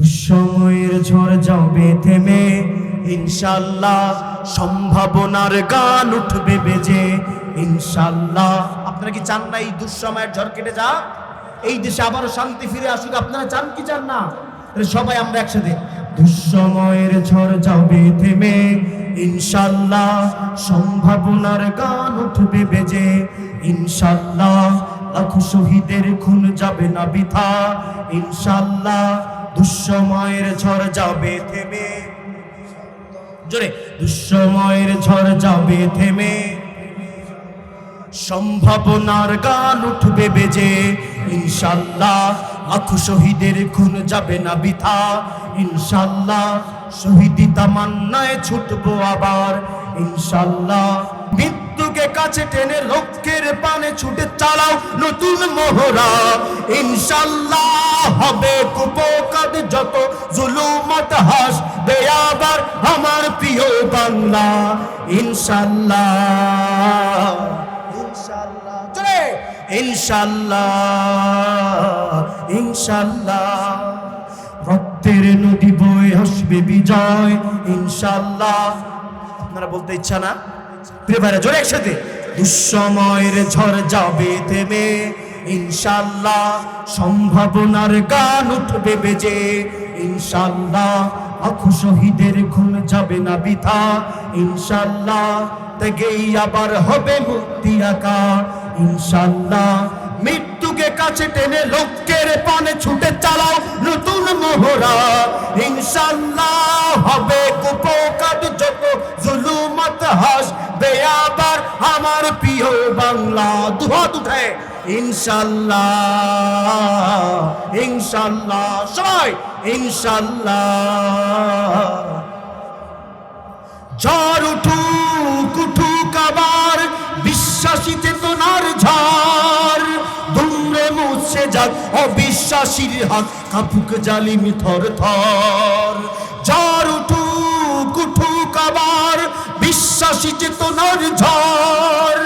দুঃসময়ের ঝড় যাবে থেমে, ইনশাআল্লাহ সম্ভাবনার গান উঠবে বেজে, ইনশাআল্লাহ। আপনারা কি চান না এই দুঃসময়ের ঝড় কেটে যাক, এই দেশে আবারও শান্তি ফিরে আসুক? আপনারা চান কি চান না? সবাই আমরা একসাথে, দুঃসময়ের ঝড় যাবে থেমে, ইনশাআল্লাহ সম্ভাবনার গান উঠবে বেজে, ইনশাআল্লাহ লাখো শহীদের খুন যাবে না বৃথা, ইনশাআল্লাহ দুঃসময়ের ঝড় যাবে থেমে, জোরে, দুঃসময়ের ঝড় যাবে থেমে, সম্ভাবনার গান উঠবে বেজে, ইনশাআল্লাহ লাখো শহীদের খুন যাবে না বৃথা, ইনশাআল্লাহ শহীদি তামান্নায় ছুটবো আবার, ইনশাআল্লাহ মৃত্যুকে কাছে টেনে লক্ষ্যের পানে ছুটে চালাও নতুন মহড়া, ইনশাআল্লাহ হবে কুপোকাত যত জুলুমত হাসবে আবার আমার প্রিয় বাংলা, ইনশাআল্লাহ ইনশাআল্লাহ চলে, ইনশাআল্লাহ ইনশাআল্লাহ রক্তের নদী বয়ে আসবে বিজয়, ইনশাআল্লাহ। আপনারা বলতে ইচ্ছা না? প্রিয় ভাইরা জোরে একসাথে, দুঃসময়ের ঝড় যাবে থেমে, ইনশাআল্লাহ সম্ভাবনার গান উঠবে বেজে, ইনশাআল্লাহ লাখো শহীদের খুন যাবে না বৃথা, ইনশাআল্লাহ থেকেই আবার হবে মুক্তি আঁকা, ইনশাআল্লাহ মৃত্যুকে কাছে টেনে লক্ষ্যের পানে ছুটে চালাও নতুন মহড়া, ইনশাআল্লাহ হবে কুপোকাত যত জুলুমত হাসবে আবার আমার প্রিয় বাংলা, দুহাত উঠে, ইনশাআল্লাহ ইনশাআল্লাহ সবাই, ইনশাআল্লাহ। ঝড় উঠুক উঠুক আবার বিশ্বাসী চেতনার ঝড়, দুমড়ে মুছে যাক অবিশ্বাসীর হাত, কাঁপুক জালিমি থর থর। ঝড় উঠুক উঠুক আবার বিশ্বাসী চেতনার ঝড়,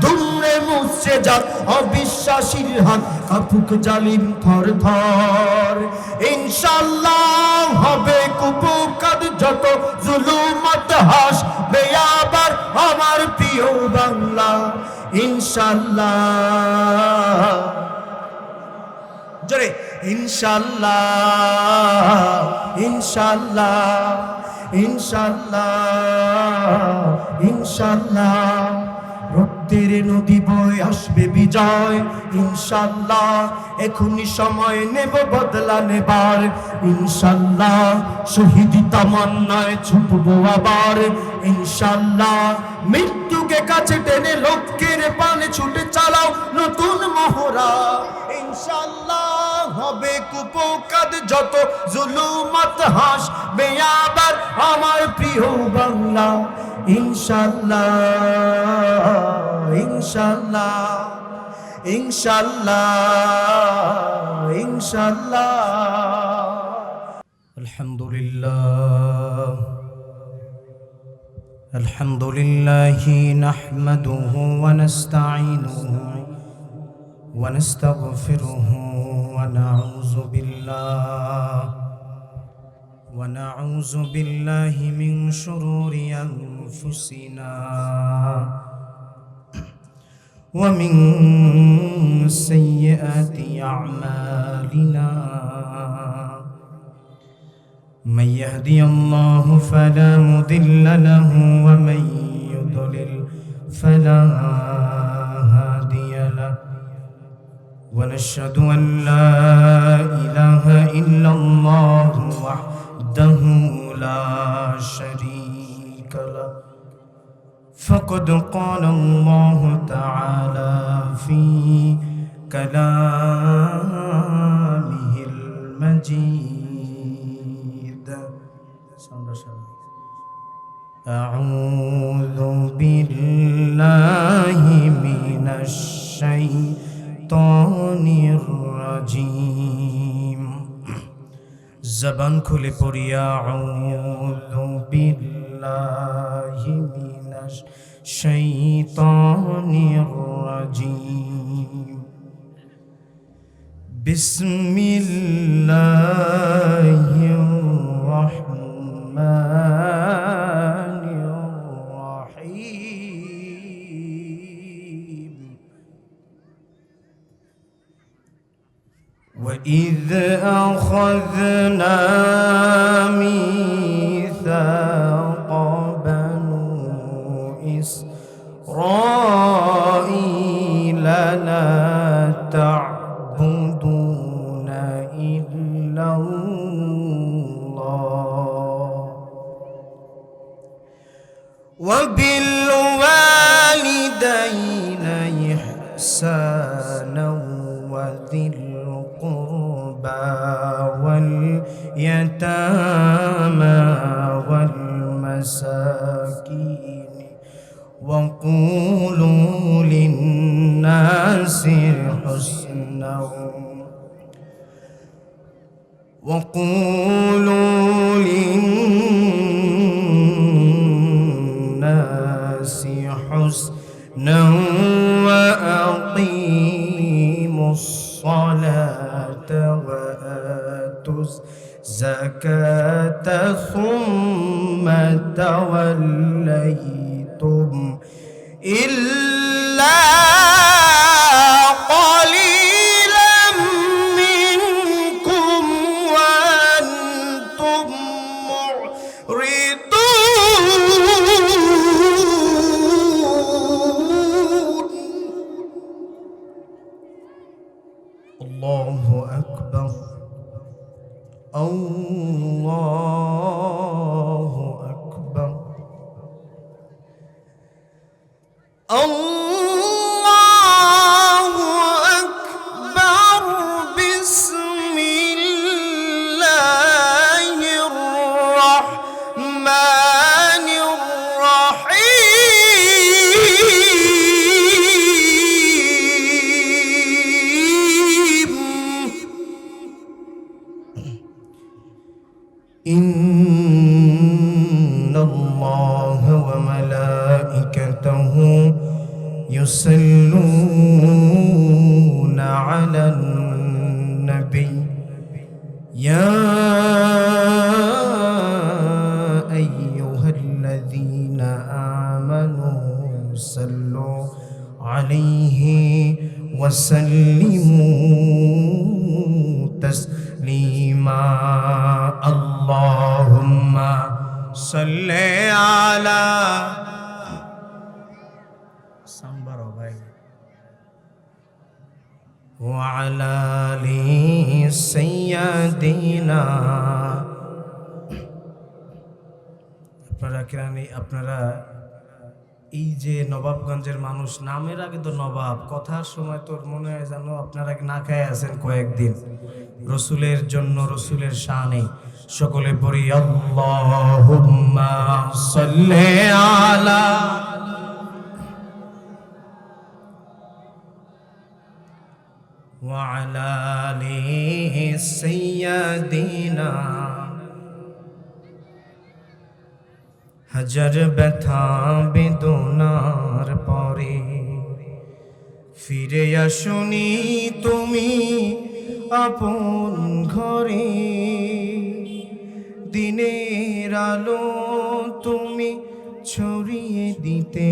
দুমড়ে মুছে যাক অবিশ্বাসীর হাত, কাঁপুক জালিম থর থর, ইনশাআল্লাহ হবে কুপোকাত যত জুলুমত হাসবে আবার আমার প্রিয় বাংলা, ইনশাআল্লাহ জোরে, ইনশাআল্লাহ ইনশাআল্লাহ ইনশাআল্লাহ ইনশাআল্লাহ রক্তের নদী বয়ে আসবে বিজয়, ইনশাআল্লাহ এখনই সময় নেব বদলা নেবার, ইনশাআল্লাহ শহীদি তামান্নায় ছুটবো আবার, ইনশাআল্লাহ মৃত্যুকে কাছে টেনে লক্ষ্যের পানে ছুটে চালাও নতুন মহড়া, ইনশাআল্লাহ হবে কুপোকাত যত জুলুমত হাসবে আবার আমার প্রিয় বাংলা, ইনশাআল্লাহ ইনশাআল্লাহ ইনশাআল্লাহ ইনশাআল্লাহ। আলহামদুলিল্লাহ আলহামদুলিল্লাহি নাহমাদুহু ওয়া নাস্তাঈনুহু ওয়া নাস্তাগফিরুহু ওয়া নাউযু বিল্লাহি মিন শুরুরি আনফুসিনা ওয়া মিন সাইয়্যাতি আ'মালিনা, من يهدي الله فلا مضل له ومن يضلل فلا هادي له، ونشهد أن لا إله إلا الله وحده لا شريك له، فقد قال الله تعالى في كلامه المجيد، أعوذ بالله من الشيطان الرجيم। জবান খুলে পড়ি আউযু বিল্লাহি মিনাশ শাইতানির রাজিম। বিসমিল্লাহির أخذنا ميثاق بنو إسرائيل لا تعبدون إلا الله وبالوالدين إحسانا وذي القربى واليتامى والمساكين وقولوا للناس حسنا وقولوا للناس حسنا وأقيموا الصلاة وآتوا الزكاة ثم توليتم إلا قليلا منكم وأنتم معرضون. الله أكبر الله أكبر الله أكبر بسم الله الرحمن الرحيم. إن الله وملائكته يصلون على النبي يا أيها الذين آمنوا صلوا عليه وسلموا تسليما. اللهم صل على وعلى آل سيدنا. আপনারা এই যে নবাবগঞ্জের মানুষ, নামের আগে তো নবাব, কথার সময় তোর মনে হয় জানো আপনারা না খায় আছেন কয়েকদিন। রসুলের জন্য, রসুলের শানে সকলে পড়ি আল্লাহুম্মা সাল্লি আলা وعلى آل سيدنا. হাজার ব্যথা বেদনার পরে ফিরে আসুনি তুমি আপন ঘরে, দিনের আলো তুমি ছড়িয়ে দিতে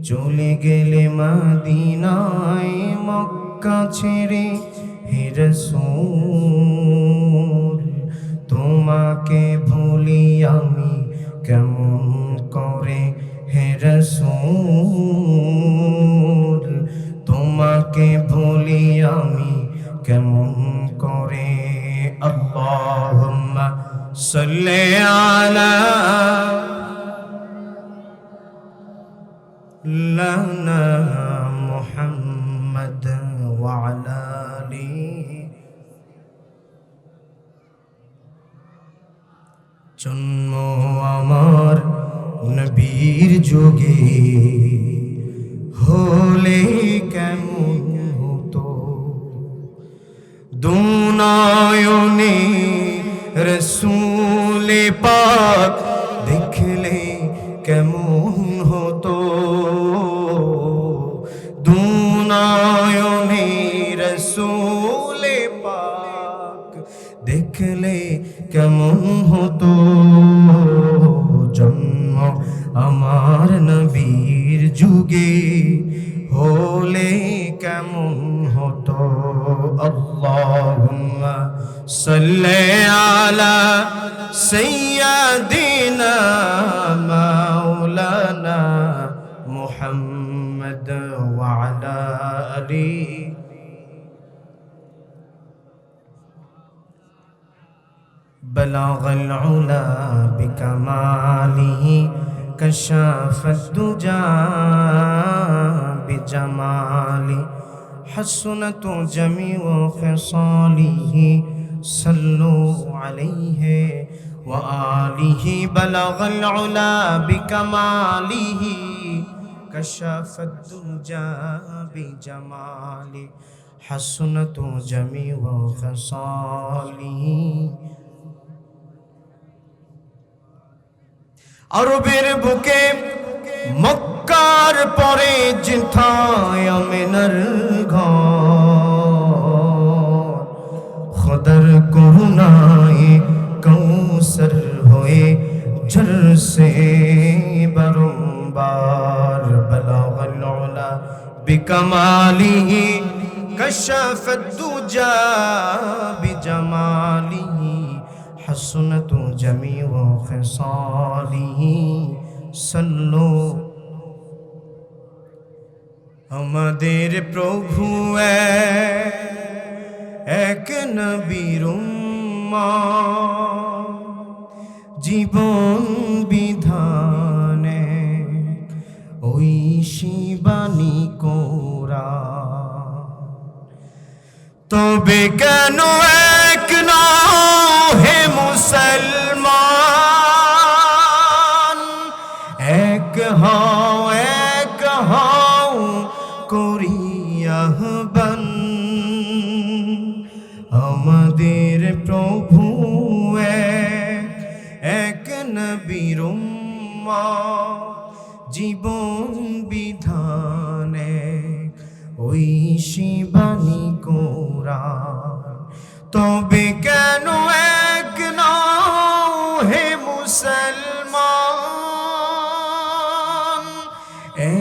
চলে গেলে মদিনায় মক্কা ছেড়ে। হে রাসূল তোমাকে ভুলি আমি কেমন করে, হে রাসূল তোমাকে ভুলি আমি কেমন করে। আল্লাহুম্মা সাল্লি আলা লানা মুহাম্মাদ ওয়া আলা আলিহি। জন্ম আমার নবীর যুগে হলে কেমন হতো, দুনয়নে রসূল পাক দেখলে কেমন হতো, দুনয়নে রসূল পাক দেখলে কেমন হতো। জন্ম আমার নবীর যুগে হলে কেমন হতো। আল্লাহুম্মা সাল্লি আলা সাইয়্যিদিনা মাওলানা মুহাম্মদ ওয়া আলা আলিহি بلغ العلا بكماله كشف الدجى بجماله حسنت جميع خصاله صلوا عليه وآله بلغ العلا بكماله كشف الدجى بجماله حسنت جميع خصاله আরবের বুকে মক্কার পরে জিথায় আমিনার ঘর খোদার করুণায় কৌসর হয়ে ঝরসে বারংবার বলাগল উলা বিকমালিহি কশফত দুজা বিজমালিহি حسنت جميع خصاله صلوا আমাদের প্রভু এক নবীর উম্মত জীবন বিধানে ওই শিবানী কোরআন তবে কেন এক না হে মুসলমান এক হও করিয়া আহ্বান আমাদের প্রভু এক নবীর উম্মত জীবন বিধানে ওই শিবানী কোরআন তবে কেন এক নও হে মুসলমান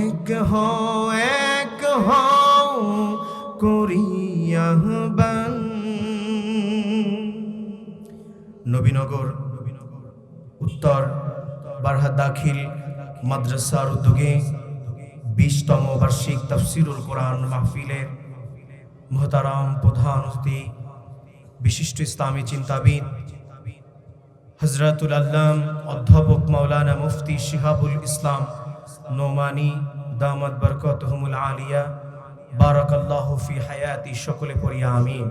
এক হও করিয়া আহ্বান নবীনগর উত্তর বারহাট দাখিল মাদ্রাসার উদ্যোগে 20তম বার্ষিক তাফসীরুল কোরআন মাহফিলের মুহতারাম প্রধান অতিথি বিশিষ্ট ইসলামী চিন্তাবিদ হযরতুল আল্লাম অধ্যাপক মাওলানা মুফতি শিহাবুল ইসলাম নোমানী দামাত বরকতুহুমুল আলিয়া বারাকাল্লাহু ফি হায়াতি সকলে পড়ি আমিন।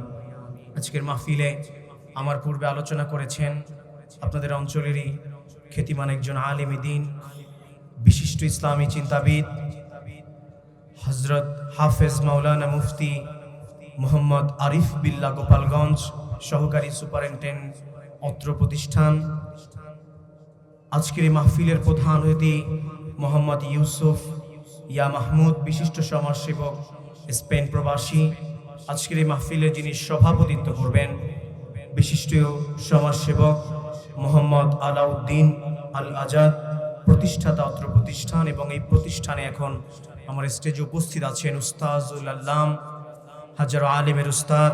আজকের মাহফিলে আমার পূর্বে আলোচনা করেছেন আপনাদের অঞ্চলেরই খ্যাতিমান একজন আলেম দ্বীন বিশিষ্ট ইসলামী চিন্তাবিদ হযরত হাফেজ মাওলানা মুফতি মোহাম্মদ আরিফ বিল্লাহ গোপালগঞ্জ সহকারী সুপারিনটেন্ডেন্ট অত্র প্রতিষ্ঠান। আজকের এই মাহফিলের প্রধান অতিথি মোহাম্মদ ইউসুফ ইয়া মাহমুদ বিশিষ্ট সমাজসেবক স্পেন প্রবাসী। আজকের এই মাহফিলের যিনি সভাপতিত্ব করবেন বিশিষ্ট সমাজসেবক মোহাম্মদ আলাউদ্দিন আল আজাদ প্রতিষ্ঠাতা অত্র প্রতিষ্ঠান। এবং এই প্রতিষ্ঠানে এখন আমার স্টেজে উপস্থিত আছেন উস্তাজুল আল্লাম হাজার আলিমের উস্তাদ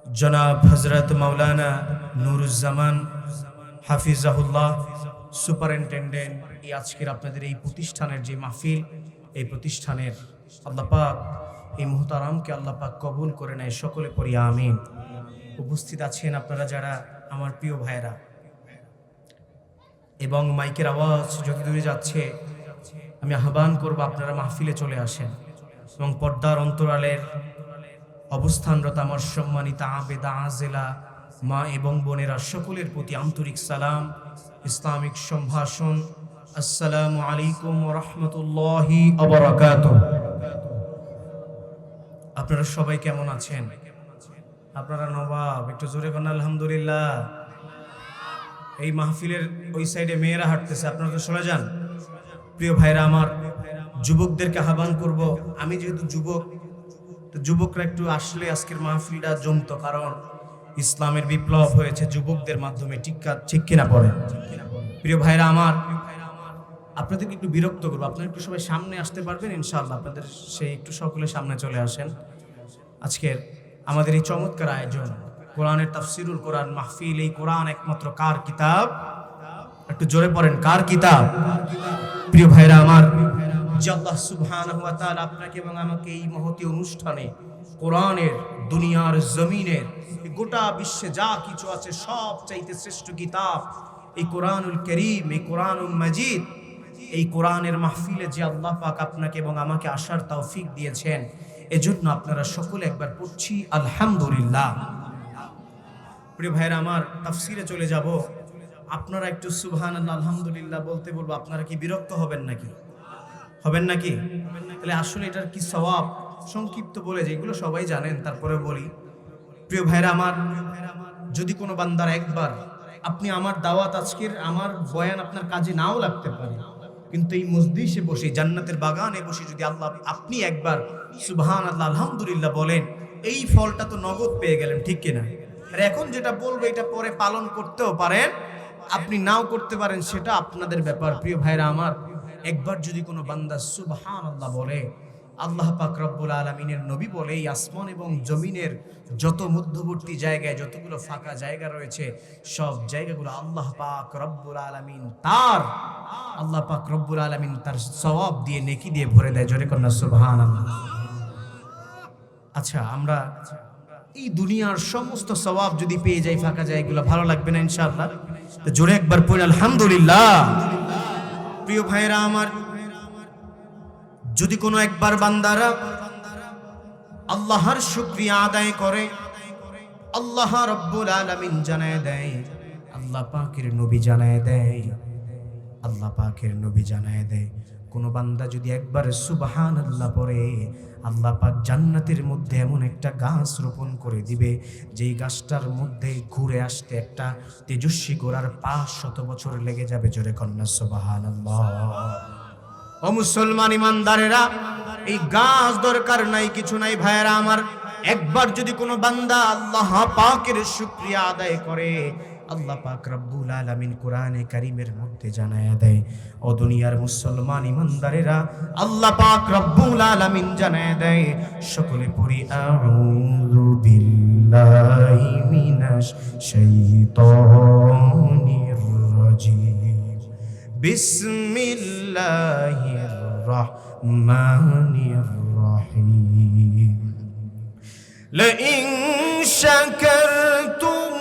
জনাব হযরত মাওলানা নুরুজ্জামান হাফিজাহুল্লাহ সুপারিনটেন্ডেন্ট। এই আজকের আপনাদের এই প্রতিষ্ঠানের যে মাহফিল, এই প্রতিষ্ঠানের আল্লাহ পাক এই মুহতারামকে আল্লাহ পাক কবুল করে নেয়, সকলে পড়ি আমিন। উপস্থিত আছেন আপনারা যারা আমার প্রিয় ভাইরা, এবং মাইকের আওয়াজ যত দূরে যাচ্ছে আমি আহ্বান করব আপনারা মাহফিলে চলে আসেন এবং পর্দার অন্তরালের অবস্থানরত আমার সম্মানিত আবেদা আজেলা মা এবং বোনেরা সকলের প্রতি আন্তরিক সালাম, ইসলামিক সম্ভাষণ। আসসালামু আলাইকুম ওয়া রাহমাতুল্লাহি ওয়া বারাকাতুহু। আপনারা সবাই কেমন আছেন? আপনারা নবাব একটু জোরে বলেন আলহামদুলিল্লাহ। এই মাহফিলের ওই সাইডে মেয়েরা হাঁটতেছে, আপনারা তো সরে যান। প্রিয় ভাইরা আমার, যুবকদেরকে আহ্বান করব, আমি যেহেতু যুবক তো যুবকরা একটু আসলে আজকের মাহফিলটা জমতো, কারণ ইসলামের বিপ্লব হয়েছে যুবকদের মাধ্যমে। ঠিক কিনা পড়ে? প্রিয় ভাইরা আমার, আপনাদেরকে একটু বিরক্ত করবো, আপনারা একটু সবাই সামনে আসতে পারবেন ইনশাআল্লাহ? আপনাদের সেই একটু সকলে সামনে চলে আসেন। আজকের আমাদের এই চমৎকার আয়োজন কোরআনের তাফসিরুল কোরআন মাহফিল। এই কোরআন একমাত্র কার কিতাব? একটু জোরে পড়েন, কার কিতাব? প্রিয় ভাইরা আমার, যে আল্লাহ সুবহানাহু ওয়া তাআলা আপনাকে এবং আমাকে এই মহতী অনুষ্ঠানে কোরআনের, দুনিয়ার জমিনের, গোটা বিশ্বে যা কিছু আছে সব চাইতে শ্রেষ্ঠ কিতাব এই কোরআনুল কারীম, এই কোরআনুল মাজিদ, এই কোরআনের মাহফিলে যে আল্লাহ পাক আপনাকে এবং আমাকে আসার তৌফিক দিয়েছেন, এজন্য আপনারা সকলে একবার পড়ছি আলহামদুলিল্লাহ। প্রিয় ভাইরা আমার, তাফসিরে চলে যাব। আপনারা একটু সুবহানাল্লাহ আলহামদুলিল্লাহ বলতে বলবো, আপনারা কি বিরক্ত হবেন নাকি? হবেন নাকি? তাহলে আসলে এটার কি সওয়াব? সংক্ষিপ্ত বলে যেগুলো সবাই জানেন, তারপরে বলি। প্রিয় ভাইরা আমার, যদি কোনো বান্দার একবার, আপনি আমার দাওয়াত, আজকের আমার বয়ান আপনার কাজে নাও লাগতে পারে, কিন্তু এই মজলিসে বসে, জান্নাতের বাগানে বসে যদি আল্লাহ আপনি একবার সুবহানাল্লাহ আলহামদুলিল্লাহ বলেন, এই ফলটা তো নগদ পেয়ে গেলেন, ঠিক কিনা? আর এখন যেটা বলবো এটা পরে পালন করতেও পারেন, আপনি নাও করতে পারেন, সেটা আপনাদের ব্যাপার। প্রিয় ভাইরা আমার, একবার যদি কোনো বান্দা সুবহানাল্লাহ বলে, আল্লাহ পাক রব্বুল আলামিনের নবী বলে, এই আসমান এবং জমিনের যত মধ্যবর্তী জায়গায় যতগুলো ফাঁকা জায়গা রয়েছে, সব জায়গাগুলো আল্লাহ পাক রব্বুল আলামিন তার সওয়াব দিয়ে, নেকি দিয়ে ভরে দেয়। জোরে কন্যা সুবহানাল্লাহ। আচ্ছা, আমরা এই দুনিয়ার সমস্ত সওয়াব যদি পেয়ে যাই ফাঁকা জায়গাগুলো, ভালো লাগবে না ইনশাআল্লাহ? তো জোরে একবার পড়ি আলহামদুলিল্লাহ। প্রিয় ভাইরা আমার, যদি কোনো একবার বান্দারা আল্লাহর শুকরিয়া আদায় করে, আল্লাহ রব্বুল আলামিন জানায় দেয়, আল্লাহ পাকের নবী জানায় দেয়, আল্লাহ পাকের নবী জানায় দেয়, কোনো বান্দা যদি একবার সুবহানাল্লাহ পড়ে, আল্লাহ পাক জান্নাতের মধ্যে এমন একটা গাছ রোপণ করে দিবে, যেই গাছটার মধ্যে ঘুরে আসতে একটা তেজস্বী ঘোড়ার 500 বছর লেগে যাবে। জোরে কন্যা সুবহানাল্লাহ। ও মুসলমান ইমানদারেরা, এই গাছ দরকার নাই, কিছু নাই ভাইয়েরা আমার। একবার যদি কোনো বান্দা আল্লাহ পাকের শুকরিয়া আদায় করে, আল্লাহ পাক রব্বুল আলামিন কোরআনে কারীমের মধ্যে জানায়া দেয়, ও দুনিয়ার মুসলমান ইমানদারেরা, আল্লাহ পাক রব্বুল আলামিন জানায়া দেয়, সকলে পড়ি আউযু বিল্লাহি মিনাশ শাইতানির রাজিম, বিসমিল্লাহির রহমানির রহিম, লাইন শাকারতুম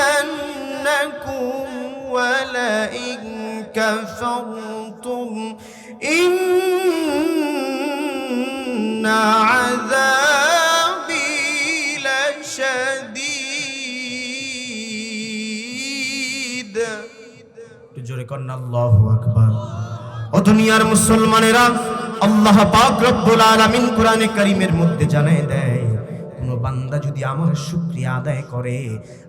لأزيدنكم ولئن كفرتم إن عذابي لشديد। জোরে কন্না আল্লাহু আকবার। ও দুনিয়ার মুসলমানেরা, আল্লাহ পাক রব্বুল আলামিন কোরআনে কারীমের মধ্যে জানায় দেয়, কোনো বান্দা যদি আমার শুকরিয়া আদায় করে,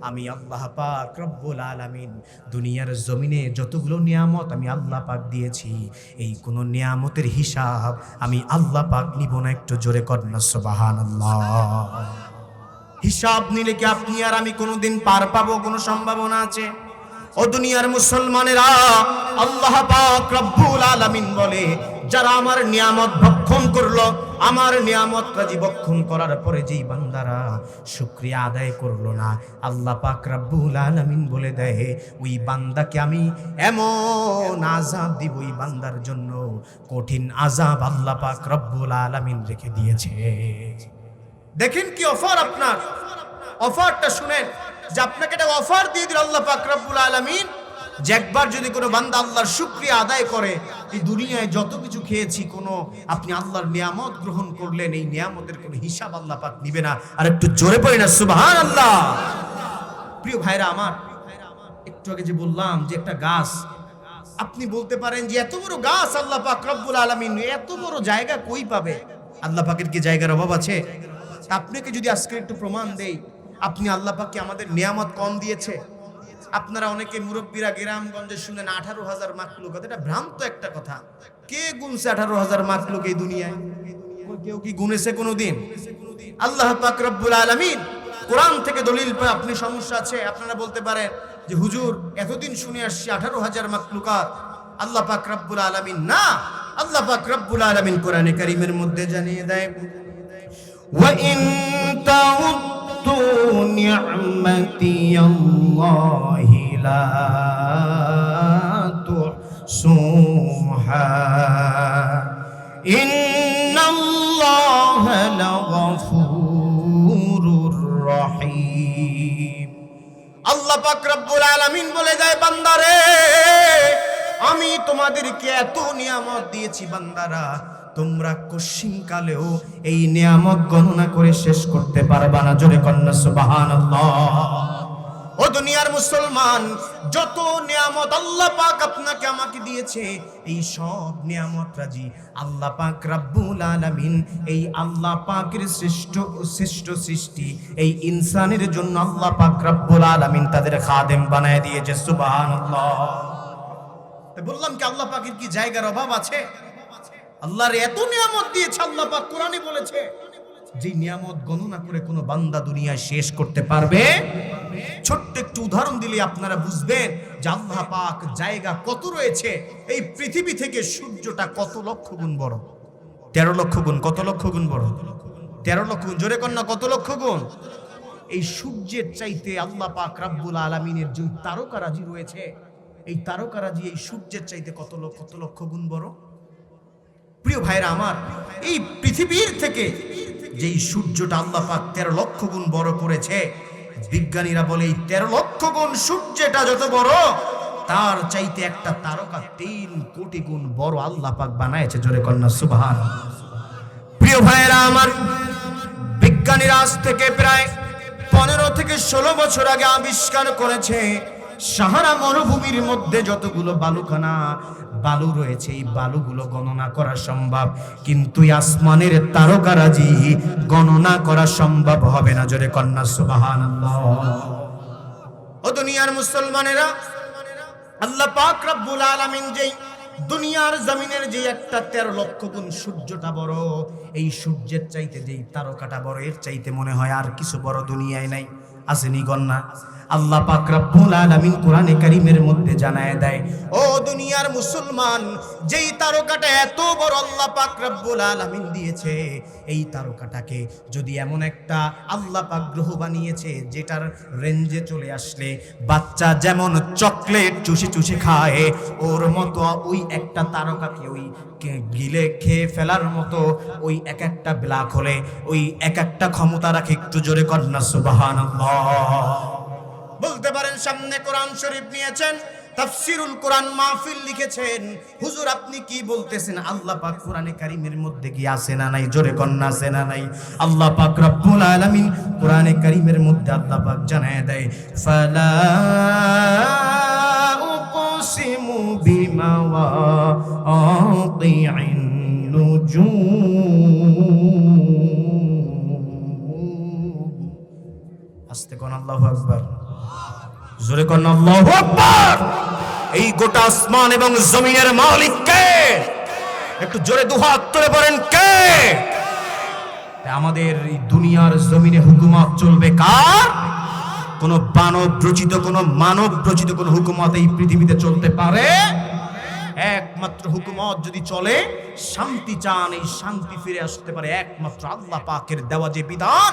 আমি আল্লাহ পাক রব্বুল আলামিন দুনিয়ার জমিনে যতগুলো নিয়ামত আমি আল্লাহ পাক দিয়েছি, এই কোন নিয়ামতের হিসাব আমি আল্লাহ পাক নিব না। একটু জোরে কন্না সুবহানাল্লাহ। হিসাব নিলে কি আপনি আর আমি কোনোদিন পার পাবো? কোনো সম্ভাবনা আছে? ও দুনিয়ার মুসলমানেরা, আল্লাহ পাক রব্বুল আলামিন বলে, যারা আমার নিয়ামত ভক্ষণ করলো, আমার নিয়ামত রাজি ভক্ষণ করার পরে যেই বান্দারা শুকরিয়া আদায় করলো না, আল্লাহ পাক রব্বুল আলামিন বলে দেয়, ওই বান্দাকে আমি এমন আযাব দিব, ওই বান্দার জন্য কঠিন আযাব আল্লাহ পাক রব্বুল আলামিন রেখে দিয়েছে। দেখেন কি অফার আপনার, অফারটা শুনেন, যে আপনাকে একটা অফার দিয়ে দিল আল্লাহ পাক রব্বুল আলামিন, যে একবার যদি কোনো বান্দা আল্লাহর শুকরিয়া আদায় করে, এই দুনিয়ায় যত কিছু খেয়েছি, কোনো আপনি আল্লাহর নিয়ামত গ্রহণ করলেন, এই নিয়ামতের কোনো হিসাব আল্লাহ পাক নিবে না। আর একটু জোরে পড়ি না সুবহানাল্লাহ। প্রিয় ভাইরা আমার, একটু আগে যে বললাম যে একটা গাছ, আপনি বলতে পারেন যে এত বড় গাছ আল্লাহ পাক রব্বুল আলামিন এত বড় জায়গা কই পাবে? আল্লাহ পাকের কি জায়গার অভাব আছে? আপনাকে যদি আজকে একটু প্রমাণ দেই, আপনি আল্লাহ পাককে আমাদের নিয়ামত কম দিয়েছে? আপনারা অনেকে মুরব্বীরা গ্রামগঞ্জে শুনেন 18,000 মাখলুক, এটা ভ্রান্ত একটা কথা। কে গুনছে 18,000 মাখলুক এই দুনিয়ায়? কেউ কি গুনেছে কোনোদিন? আল্লাহ পাক রব্বুল আলামিন কোরআন থেকে দলিল পায়। আপনি সমস্যা আছে, আপনারা বলতে পারেন যে হুজুর এতদিন শুনে আসছি 18,000 মাখলুকাত, আল্লাহ পাক রব্বুল আলামিন না। আল্লাহ পাক রব্বুল আলামিন কোরআনে কারীমের মধ্যে জানিয়ে দেয়, ওয়া ইন নি'মাতিয়াল্লাহি লা তুহসুহা ইন্নাল্লাহা লাগফুরুর রহিম। আল্লাহ পাক রব্বুল আলামিন বলে যায়, বান্দারে আমি তোমাদেরকে এত নিয়ামত দিয়েছি বান্দারা, তোমরা কশিনকালেও এই নিয়ামত গণনা করে শেষ করতে পারবা না। জোরে কন্যা সুবহানাল্লাহ। ও দুনিয়ার মুসলমান, যত নিয়ামত আল্লাহ পাক আপনাকে আমাকে দিয়েছে, এই সব নিয়ামত রাজি আল্লাহ পাক রব্বুল আলামিন, এই আল্লাহ পাকের শ্রেষ্ঠ সৃষ্টি এই ইনসানের জন্য আল্লাহ পাক রব্বুল আলামিন তাদের খাদেম বানায় দিয়েছে। সুবহানাল্লাহ। বললাম কি আল্লাহ পাকের কি জায়গার অভাব আছে? আল্লাহর এত নিয়ামত দিয়েছে, আল্লাহ পাক কোরআনে বলেছে যে নিয়ামত গণনা করে কোনো বান্দা দুনিয়ায় শেষ করতে পারবে? ছোট্ট একটু উদাহরণ দিলে আপনারা বুঝবেন যে আল্লাহ পাক জায়গা কত রয়েছে। এই পৃথিবী থেকে সূর্যটা কত লক্ষ গুণ বড়, 13 লক্ষ গুণ। কত লক্ষ গুণ বড়? 13 লক্ষ গুণ। জোরে কন্যা কত লক্ষ গুণ? এই সূর্যের চাইতে আল্লাহ পাক রব্বুল আলামিনের যে তারকারাজি রয়েছে, এই তারকারাজি এই সূর্যের চাইতে কত লক্ষ গুণ বড়। প্রিয় ভাইরা আমার, এই পৃথিবীর থেকে যেই সূর্যটা আল্লাহ পাক 13 লক্ষ গুণ বড় করেছে, বিজ্ঞানীরা বলে এই 13 লক্ষ গুণ সূর্যটা যত বড়, তার চাইতে একটা তারকা 3 কোটি গুণ বড় আল্লাহ পাক বানায়েছে। জোরে কন্যা সুবহানাল্লাহ। প্রিয় ভাইরা আমার, বিজ্ঞানীরা আজ থেকে প্রায় 15 থেকে 16 বছর আগে আবিষ্কার করেছে সাহারা মরুভূমির মধ্যে যতগুলো বালু রয়েছে, এই বালুগুলো গণনা করা সম্ভব, কিন্তু আসমানের তারকারাজি গণনা করা সম্ভব হবে না। জোরে কন্যা সুবহানাল্লাহ। ও দুনিয়ার মুসলমানেরা, আল্লাহ পাক রব্বুল আলামিন যেই দুনিয়ার জমিনের যে একটা 13 লক্ষ গুণ সূর্যটা বড়, এই সূর্যের চাইতে যেই তারকাটা বড়, এর চাইতে মনে হয় আর কিছু বড় দুনিয়ায় নাই। আসেনি কন্যা? আল্লাহ পাক রব্বুল আলামিন কোরআনে কারীমের মধ্যে জানায় দেয়, ও দুনিয়ার মুসলমান, যেই তারকাটা এত বড় আল্লাহ পাক রব্বুল আলামিন দিয়েছে, এই তারকাটাকে যদি এমন একটা আল্লাহ পাক গ্রহ বানিয়েছে যেটার রেঞ্জে চলে আসলে বাচ্চা যেমন চকলেট চুষে খায়, ওর মতো ওই একটা তারকাকে ওই গিলে খেয়ে ফেলার মতো ওই এক একটা ব্ল্যাক হোলে ওই এক একটা ক্ষমতা রাখে। একটু জোরে কন্যা সুবহানাল্লাহ। বলতে পারেন সামনে কোরআন শরীফ নিয়েছেন, তাফসীরুল কোরআন মাহফিল লিখেছেন, হুজুর আপনি কি বলতেছেন? আল্লাহ পাক কোরআনে কারীমের মধ্যে কি আছে না নাই? জোরে কন্যা আছে না নাই? আল্লাহ পাক রব্বুল আলামিন কোরআনে কারীমের মধ্যে আল্লাহ পাক জানায় দেয়, ফালা উকসিমু বিমাওয়াতি'ন নুজুম। আস্তে কোন আল্লাহু আকবার, জোরে কোন আল্লাহু আকবার। এই গোটা আসমান এবং জমিনের মালিক কে? একটু জোরে দুহাত তুলে বলেন কে? আমাদের এই দুনিয়ার জমিনে হুকুমত চলবে কার? কোন মানব রচিত কোন হুকুমত এই পৃথিবীতে চলতে পারে? একমাত্র হুকুমত যদি চলে, শান্তি চান, এই শান্তি ফিরে আসতে পারে একমাত্র আল্লাহ পাকের দেওয়া যে বিধান,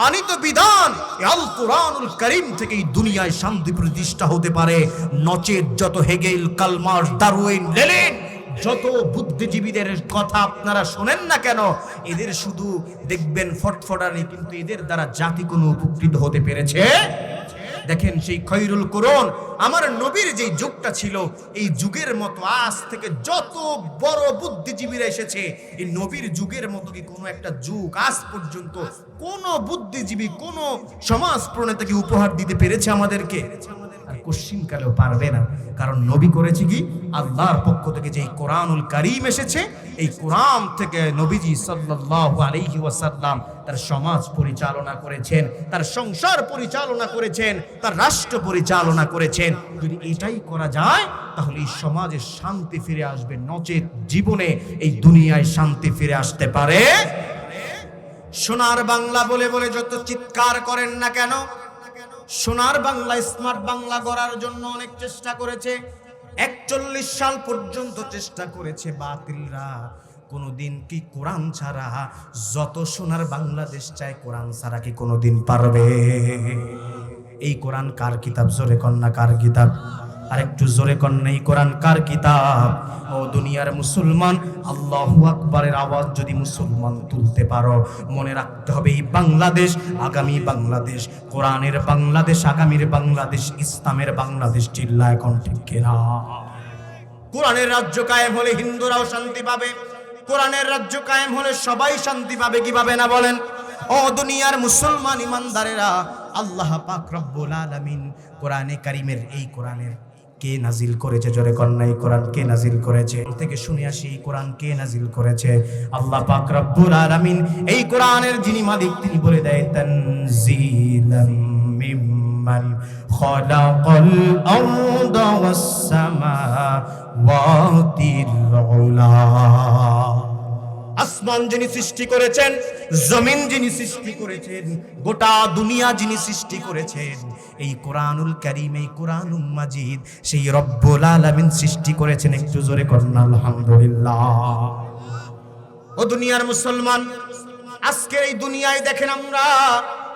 আনিত বিধান, আল কোরআনুল কারীম থেকে এই দুনিয়ায় শান্তি প্রতিষ্ঠা হতে পারে। নচেত যত হেগেল, কালমার, ডারউইন, লেনিন, যত বুদ্ধিজীবীদের কথা আপনারা শোনেন না কেন, এদের শুধু দেখবেন ফটফটানি, কিন্তু এদের দ্বারা জাতি কোনো উপকৃত হতে পেরেছে? দেখেন সেই খৈরুল কুরুন, আমার নবীর যে যুগটা ছিল, এই যুগের মতো আজ থেকে যত বড় বুদ্ধিজীবীরা এসেছে, এই নবীর যুগের মতো কি কোনো একটা যুগ আজ পর্যন্ত কোন বুদ্ধিজীবী, কোন সমাজ প্রণেতাকে উপহার দিতে পেরেছে আমাদেরকে? আর কোশ্চিনকালেও পারবে না। কারণ নবী করেছে কি? আল্লাহর পক্ষ থেকে যে কোরআনুল কারীম এসেছে, এই কোরআন থেকে নবীজি সাল্লাল্লাহু আলাইহি ওয়াসাল্লাম তার সমাজ পরিচালনা করেছেন, তার সংসার পরিচালনা করেছেন, তার রাষ্ট্র পরিচালনা করেছেন। যদি এটাই করা যায় তাহলে এই সমাজে শান্তি ফিরে আসবে, নচেত জীবনে এই দুনিয়ায় শান্তি ফিরে আসতে পারে? সোনার বাংলা বলে বলে যত চিৎকার করেন না কেন, সোনার বাংলা, স্মার্ট বাংলা গড়ার জন্য অনেক চেষ্টা করেছে। 41 সাল পর্যন্ত চেষ্টা করেছে বাতিলরা। কোনোদিন কি কোরআন ছাড়া যত সোনার বাংলাদেশ চায় কোরআন ছাড়া কি কোনোদিন পারবে? এই কোরআন কার কিতাব? জোরে কন্যা কার কিতাব? আর একটু জোরে কন্যা এই কোরআন কার কিতাব? ও দুনিয়ার মুসলমান, আল্লাহু আকবারের আওয়াজ যদি মুসলমান তুলতে পারো, মনে রাখতে হবে এই বাংলাদেশ আগামী বাংলাদেশ, কোরআনের বাংলাদেশ আগামীর বাংলাদেশ, ইসলামের বাংলাদেশ। চিল্লা এখন ঠিক কিনা? কোরআনের রাজ্য কায়েম হলে হিন্দুরাও শান্তি পাবে, কোরআনের রাজ্য কায়েম হলে সবাই শান্তি পাবে। কি পাবে না বলেন? ও দুনিয়ার মুসলমান ইমানদারেরা, আল্লাহ পাক রব্বুল আলামিন কোরআনে কারীমের এই কোরআনের কে নাজিল করেছে? জোরে কন্যা এই কোরআন কে নাজিল করেছে? থেকে শুনে আসি এই কোরআন কে নাজিল করেছে? আল্লাহ পাক রব্বুল আলামিন এই কোরআনের যিনি মালিক তিনি বলে দেয় তানজিলাম মিম্মান খালাকাল আরদা ওয়াস সামাওয়াতিল উলা। আসমান যিনি সৃষ্টি করেছেন, জমিন যিনি সৃষ্টি করেছেন, গোটা দুনিয়া যিনি সৃষ্টি করেছেন, এই কোরআনুল কারীম, এই কোরআনুল মাজিদ সেই রব্বুল আলামিন সৃষ্টি করেছেন। একটু জোরে করুন আলহামদুলিল্লাহ। ও দুনিয়ার মুসলমান, আজকে এই দুনিয়ায় দেখেন আমরা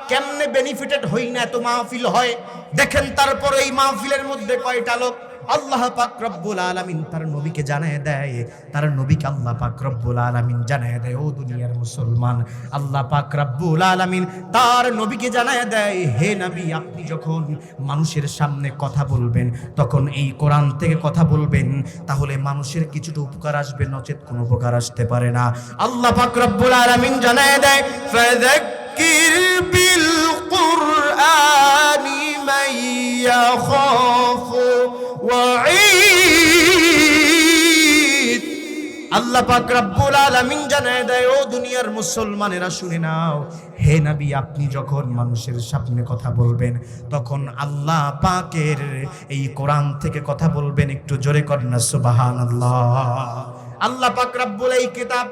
কেমনে বেনিফিটেড হই না, এত মাহফিল হয় দেখেন, তারপর এই মাহফিলের মধ্যে কয়টা লোক আল্লাহ পাক রব্বুল আলামিন তার নবীকে জানায় দেয়, তার নবীকে আল্লাহ পাক রব্বুল আলামিন জানায় দেয়। ও দুনিয়ার মুসলমান, আল্লাহ পাক রব্বুল আলামিন তার নবীকে জানায় দেয়, হে নবী আপনি যখন মানুষের সামনে কথা বলবেন তখন এই কোরআন থেকে কথা বলবেন, তাহলে মানুষের কিছুটা উপকার আসবে, নচেত কোনো উপকার আসতে পারে না। আল্লাহ পাক রব্বুল আলামিন জানায় দেয়, ফাযাক্কির বিল কুরআনি মান ইয়াখাফু ওয়াঈদ। আল্লাহ পাক রব্বুল আলামিন জানায় দেয়, ও দুনিয়ার মুসলমানেরা শুনে নাও, হে নবী আপনি যখন মানুষের সামনে কথা বলবেন তখন আল্লাহ পাকের এই কোরআন থেকে কথা বলবেন। একটু জোরে করেন না সুবহানাল্লাহ। আল্লাহ পাক রব্বুল এই কিতাব,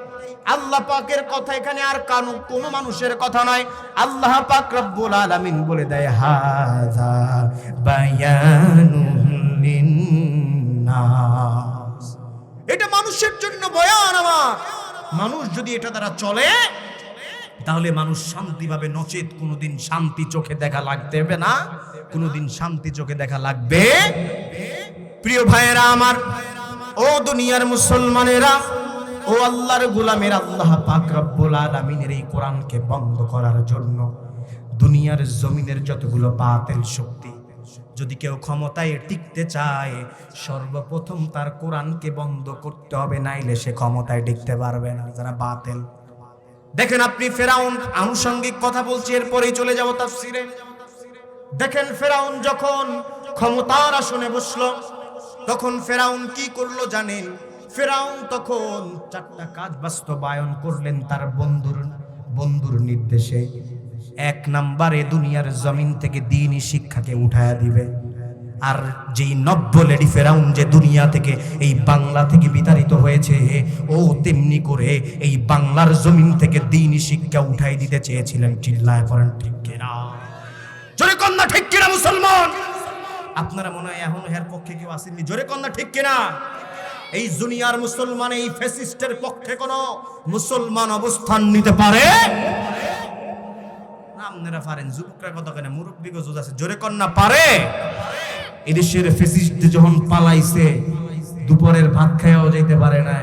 আল্লাহ পাকের কথা, এখানে আর কোনো মানুষের কথা নয়। আল্লাহ পাক রব্বুল আলামিন বলে দেয়, হাযা বায়ানুন লিন্নাস, এটা মানুষের জন্য বয়ান আমার। মানুষ যদি এটা দ্বারা চলে তাহলে মানুষ শান্তি পাবে, নচেত কোনোদিন শান্তি চোখে দেখা লাগবে না, কোনোদিন শান্তি চোখে দেখা লাগবে। প্রিয় ভাইয়েরা আমার, ও দুনিয়ার মুসলমানেরা, ও আল্লাহর গোলামের, আল্লাহ পাক রব্বুল আলামিনের এই কোরআনকে বন্ধ করার জন্য দুনিয়ার জমিনের যতগুলো বাতিল শক্তি, যদি কেউ ক্ষমতায় টিকতে চায় সর্বপ্রথম তার কোরআনকে বন্ধ করতে হবে, নাইলে সে ক্ষমতায় টিকতে পারবে না। যারা বাতিল, দেখেন আপনি ফেরাউন, আনুষঙ্গিক কথা বলছি এরপরেই চলে যাব তাফসিরে। দেখেন ফেরাউন যখন ক্ষমতার আসনে বসলো তখন ফেরাউন কি করলো জানেন? ফেরাউন তখন চারটা কাজ বাস্তবায়ন করলেন তার বন্ধুর নির্দেশে। এক নম্বরে দুনিয়ার জমিন থেকে দ্বীনি শিক্ষাকে উঠায়া দিবে। আর যেই নব্য লেডি ফেরাউন যে দুনিয়া থেকে এই বাংলা থেকে বিতাড়িত হয়েছে, ও তেমনি করে এই বাংলার জমিন থেকে দ্বীনি শিক্ষা উঠাই দিতে চেয়েছিলেন। চিল্লায় পড়েন ঠিক কিনা? জোরে কন্যা ঠিক কিনা মুসলমান? আপনারা মনে হয় এখন এর পক্ষে কেউ আসেননি, জোরে কন্যা ঠিক কিনা? এই দুনিয়ার মুসলমান, এই ফ্যাসিস্টের পক্ষে কোন মুসলমান অবস্থান নিতে পারে না? আপনারা পারেন, যুবকরা কত কেন, মুরব্বী গো আছে, জোরে কন্যা পারে? এদেশের ফ্যাসিস্ট যখন পালাইছে দুপুরের ভাত খাইয়াও যেতে পারে না।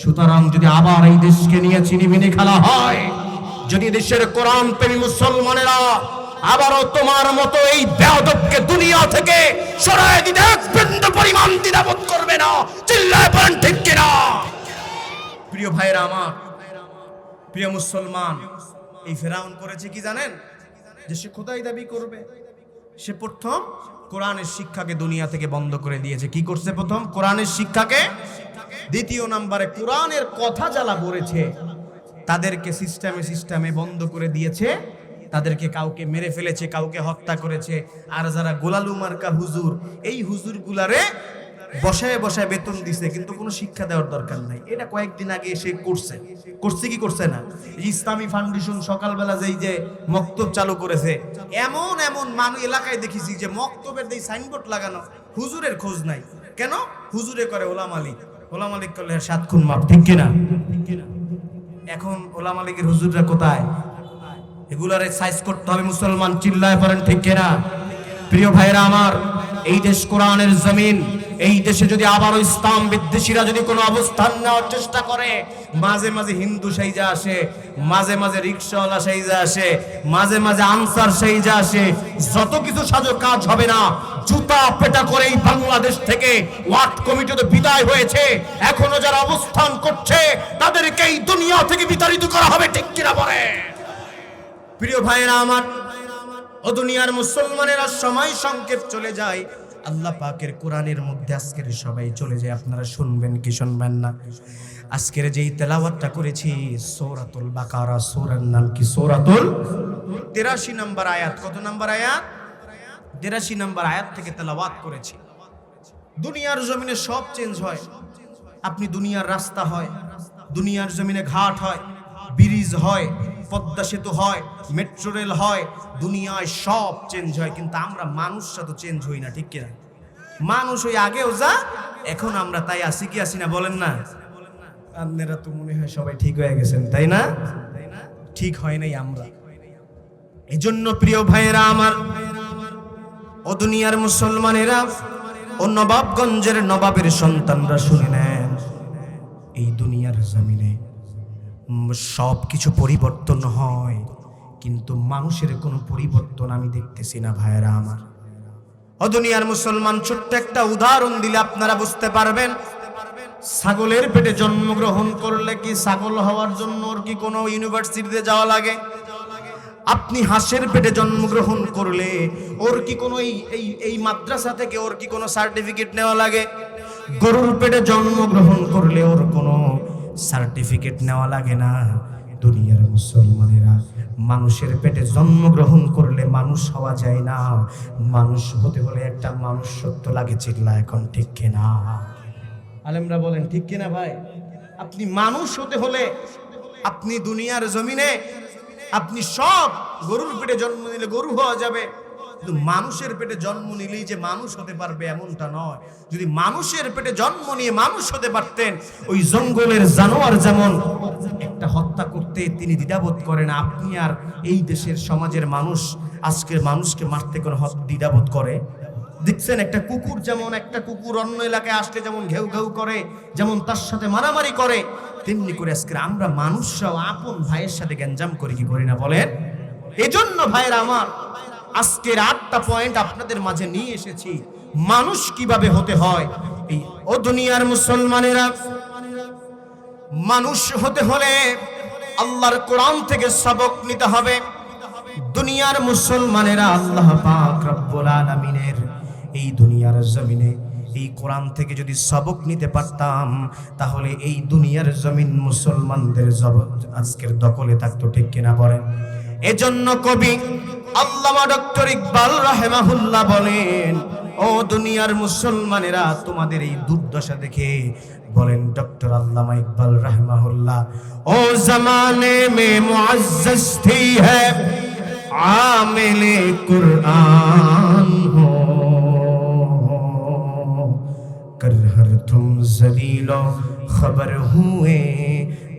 সুতরাং যদি আবার এই দেশকে নিয়ে চিনিমিনি খেলা হয়, যদি দেশের কোরআন প্রেমী মুসলমানেরা আবারও তোমার মতো এই বেয়াদবকে দুনিয়া থেকে সরায় দিতে এক বিন্দু পরিমাণ দ্বিধাবোধ করবে না। চিল্লায় পড়েন ঠিক কিনা? প্রিয় ভাইরা আমার, প্রিয় মুসলমান, এই ফেরাউন করেছে কি জানেন? যে সে খোদাই দাবি করবে, সে প্রথম কোরআনের শিক্ষাকে দুনিয়া থেকে বন্ধ করে দিয়েছে। কি করছে? প্রথম কোরআনের শিক্ষাকে, দ্বিতীয় নম্বরে কোরআনের কথা যারা বলেছে তাদেরকে সিস্টেমে বন্ধ করে দিয়েছে, তাদেরকে কাউকে মেরে ফেলেছে, কাউকে হত্যা করেছে। আর যারা গোলালু মার্কা হুজুর, এই হুজুর গুলারে বসায় বসায় বেতন দিছে, কিন্তু কোনো শিক্ষা দেওয়ার দরকার নাই। এটা কয়েকদিন আগে এসে করছে কি করছে না? ইসলামী ফাউন্ডেশন সকালবেলা যেই যে মক্তব চালু করেছে, এমন মানুষ এলাকায় দেখেছি যে মক্তবের এই সাইনবোর্ড লাগানো, হুজুরের খোঁজ নাই। কেন? হুজুরে করে ওলামালিক, ওলামালিক করলে 7 খুন মাপ, ঠিক কিনা? এখন ওলামা লীগের হুজুররা কোথায়? এগুলারে সাইজ করতে হবে। মুসলমান চিল্লায় পড়েন ঠিক কিনা? প্রিয় ভাইরা আমার, এই দেশ কোরআনের জমিন। এই দেশে যদি আবারও ইসলাম বিদ্বেষীরা যদি কোনো অবস্থান নেওয়ার চেষ্টা করে, মাঝে মাঝে হিন্দু সাইজা আসে, মাঝে মাঝে রিক্সাওয়ালা সাইজা আসে, মাঝে মাঝে আনসার সাইজা আসে, যত কিছু সাজো কাজ হবে না। জুতা পেটা করে এই বাংলাদেশ থেকে ওয়াক্ফ কমিটিতে বিদায় হয়েছে, এখনো যারা অবস্থান করছে তাদেরকে এই দুনিয়া থেকে বিতাড়িত করা হবে, ঠিক কিনা বলে? প্রিয় ভাইরা আমার, ও দুনিয়ার মুসলমানেরা, সময় সংক্ষেপ চলে যায়। আল্লাহ পাকের কোরআনের মধ্যে আজকের সবাই চলে যায়। আপনারা শুনবেন কি শুনবেন না? আজকের যেই তেলাওয়াতটা করেছি সূরাতুল বাকারা, সূরার নাম কি? সূরাতুল 83 নম্বর আয়াত। কত নম্বর আয়াত? 83 নম্বর আয়াত থেকে তেলাওয়াত করেছি। দুনিয়ার জমিনে সব চেঞ্জ হয়। আপনি দুনিয়ার রাস্তা হয়, দুনিয়ার জমিনে ঘাট হয়, ব্রিজ হয়, পদ্মা সেতু হয়, মেট্রো রেল হয়, দুনিয়ায় সব চেঞ্জ হয়, কিন্তু আমরা মানুষরা তো চেঞ্জ হই না, ঠিক কিনা? মানুষ ওই আগেও যা, এখন আমরা তাই আসি কি আসি না, বলেন না? আপনারা তো মনে হয় সবাই ঠিক হয়ে গেছেন, তাই না? ঠিক হয় নাই আমরা। এজন্য প্রিয় ভাইয়েরা আমার, ও দুনিয়ার মুসলমানেরা, ও নবাবগঞ্জের নবাবের সন্তানরা শুনে নেন, এই দুনিয়ার জমিনে সব কিছু পরিবর্তন হয়, কিন্তু মানুষের কোনো পরিবর্তন আমি দেখতেছি না ভাইয়েরা আমার। ও দুনিয়ার মুসলমান, ছোট্ট একটা উদাহরণ দিলে আপনারা বুঝতে পারবেন। ছাগলের পেটে জন্মগ্রহণ করলে কি ছাগল হওয়ার জন্য ওর কি কোনো ইউনিভার্সিটিতে যাওয়া লাগে? আপনি হাঁসের পেটে জন্মগ্রহণ করলে ওর কি কোনো এই মাদ্রাসা থেকে ওর কি কোনো সার্টিফিকেট নেওয়া লাগে? গরুর পেটে জন্মগ্রহণ করলে ওর কোনো সার্টিফিকেট নেওয়া লাগে না। দুনিয়ার মুসলমানেরা, মানুষের পেটে জন্মগ্রহণ করলে মানুষ হওয়া যায় না। মানুষ হতে হলে একটা মানুষ সত্য লাগে, চিল্লা এখন ঠিক কিনা? আলেমরা বলেন ঠিক কিনা ভাই? আপনি মানুষ হতে হলে আপনি দুনিয়ার জমিনে আপনি সব, গরুর পেটে জন্ম নিলে গরু হওয়া যাবে, কিন্তু মানুষের পেটে জন্ম নিলেই যে মানুষ হতে পারবে এমনটা নয়। যদি মানুষের পেটে জন্ম নিয়ে মানুষ হতে পারতেন, ওই জঙ্গলের জানোয়ার যেমন একটা হত্যা করতে তিনি দ্বিধাবোধ করেন, আপনি আর এই দেশের সমাজের মানুষ আজকের মানুষকে মারতে কোনো দ্বিধাবোধ করে? দেখছেন একটা কুকুর, যেমন একটা কুকুর অন্য এলাকায় আসলে যেমন ঘেউ ঘেউ করে, যেমন তার সাথে মারামারি করে, তেমনি করে আজকে আমরা মানুষরাও আপন ভাইয়ের সাথে গ্যাঞ্জাম করি কি করি না, বলেন? এজন্য ভাইয়েরা আমার, আজকের 8টা পয়েন্ট আপনাদের মাঝে নিয়ে এসেছি, মানুষ কিভাবে হতে হয়। এই ও দুনিয়ার মুসলমানেরা, মানুষ হতে হলে আল্লাহর কোরআন থেকে সবক নিতে হবে। দুনিয়ার মুসলমানেরা, আল্লাহ পাক রব্বুল আলামিনের এই দুনিয়ার জমিনে এই কোরআন থেকে যদি সবক নিতে পারতাম, তাহলে এই দুনিয়ার জমিন মুসলমানদের আজকের দখলে থাকতো, ঠিক কিনা বলেন? এজন্য কবি আল্লামা ডক্টর ইকবাল রাহিমাহুল্লাহ বলেন, ও দুনিয়ার মুসলমানেরা, তোমাদের এই দুর্দশা দেখে বলেন ডক্টর আল্লামা ইকবাল রাহিমাহুল্লাহ, ও জমানে মে মুআজ্জাজ থী है आमिले कुरान हो, कर हर तुम जलीलो खबर हुए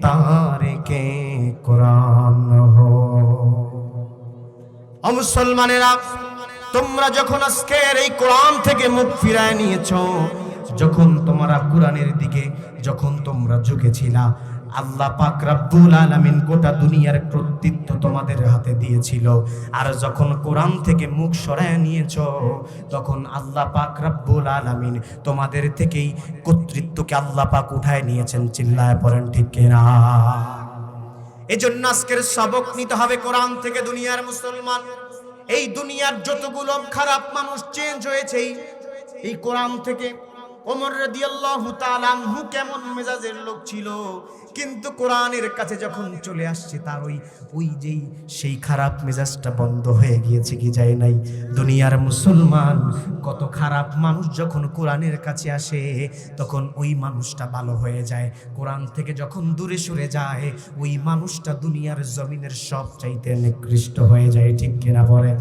तारिके कुरान हो। ও মুসলমানেরা, তোমরা যখন আজকের এই কোরআন থেকে মুখ ফিরায় নিয়েছো, যখন তোমরা কোরআনের দিকে যখন তোমরা ঝুঁকেছিলা, আল্লাহ পাক রব্বুল আলামিন গোটা দুনিয়ার কর্তৃত্ব তোমাদের হাতে দিয়েছিল। আর যখন কোরআন থেকে মুখ সরায় নিয়েছো, তখন আল্লাহ পাক রব্বুল আলামিন তোমাদের থেকেই কর্তৃত্বকে আল্লাহ পাক উঠায় নিয়েছেন, চিল্লায় পড়েন ঠিক কিনা? এজন্য আজকের সবক নিতে হবে কোরআন থেকে। দুনিয়ার মুসলমান, এই দুনিয়ার যতগুলো খারাপ মানুষ চেঞ্জ হয়েছে এই কোরআন থেকে। ওমর রাদিয়াল্লাহু তাআলা আনহু কেমন মেজাজের লোক ছিল, কিন্তু কোরআনের কাছে যখন চলে আসছে তার ওই যেই সেই খারাপ মেজাজটা বন্ধ হয়ে গিয়েছে কি যায় নাই? দুনিয়ার মুসলমান, কত খারাপ মানুষ যখন কোরআনের কাছে আসে তখন ওই মানুষটা ভালো হয়ে যায়। কোরআন থেকে যখন দূরে সরে যায়, ওই মানুষটা দুনিয়ার জমিনের সব চাইতে নিকৃষ্ট হয়ে যায়, ঠিক কিনা বলেন?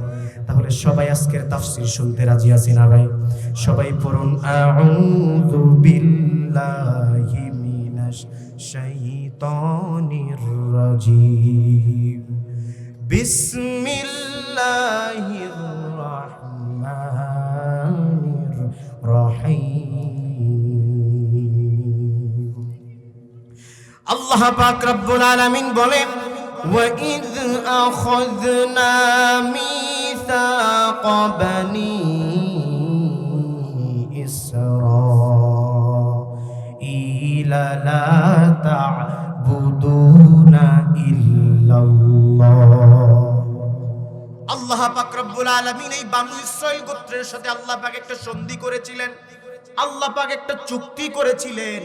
তাহলে সবাই আজকের তাফসীর শুনতে রাজি আছি না ভাই? সবাই পড়ুন, আউযু বিল্লাহি মিনাশ শাইতানির শাইতানির রাজিম। বিসমিল্লাহির রাহমানির রহিম। আল্লাহ পাক রব্বুল আলামিন বলেন, وَإِذْ أَخَذْنَا مِيثَاقَ بَنِي إِسْرَائِيلَ لَا تَعْبُدُونَ إِلَّا اللَّهَ। আল্লাহ পাক রব্বুল আলামিন এই বানু ইসরাইল গোত্রের সাথে আল্লাহ পাক একটা সন্ধি করেছিলেন, আল্লাহ পাক একটা চুক্তি করেছিলেন।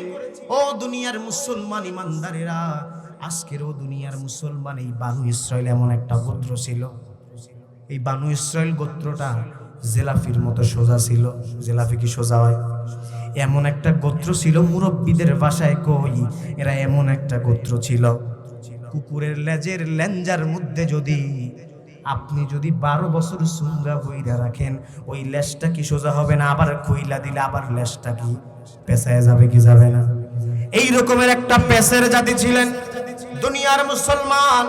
ও দুনিয়ার মুসলমান ইমানদারেরা, আজকের ও দুনিয়ার মুসলমান, এই বানু ইসরাইল এমন একটা গোত্র ছিল, এই বানু ইসরাইল গোত্রটা জেলাফির মতো সোজা ছিল। জেলাফি কি সোজা হয়? এমন একটা গোত্র ছিল, মুরব্বীদের ভাষায় কই, এরা এমন একটা গোত্র ছিল, কুকুরের লেজের লেঞ্জার মধ্যে যদি আপনি যদি 12 বছর সুঙ্গা বইরা রাখেন, ওই লেজটা কি সোজা হবে না? আবার খইলা দিলে আবার লেজটা কি পেঁচায় যাবে কি যাবে না? এই রকমের একটা পেশের জাতি ছিলেন দুনিয়ার মুসলমান।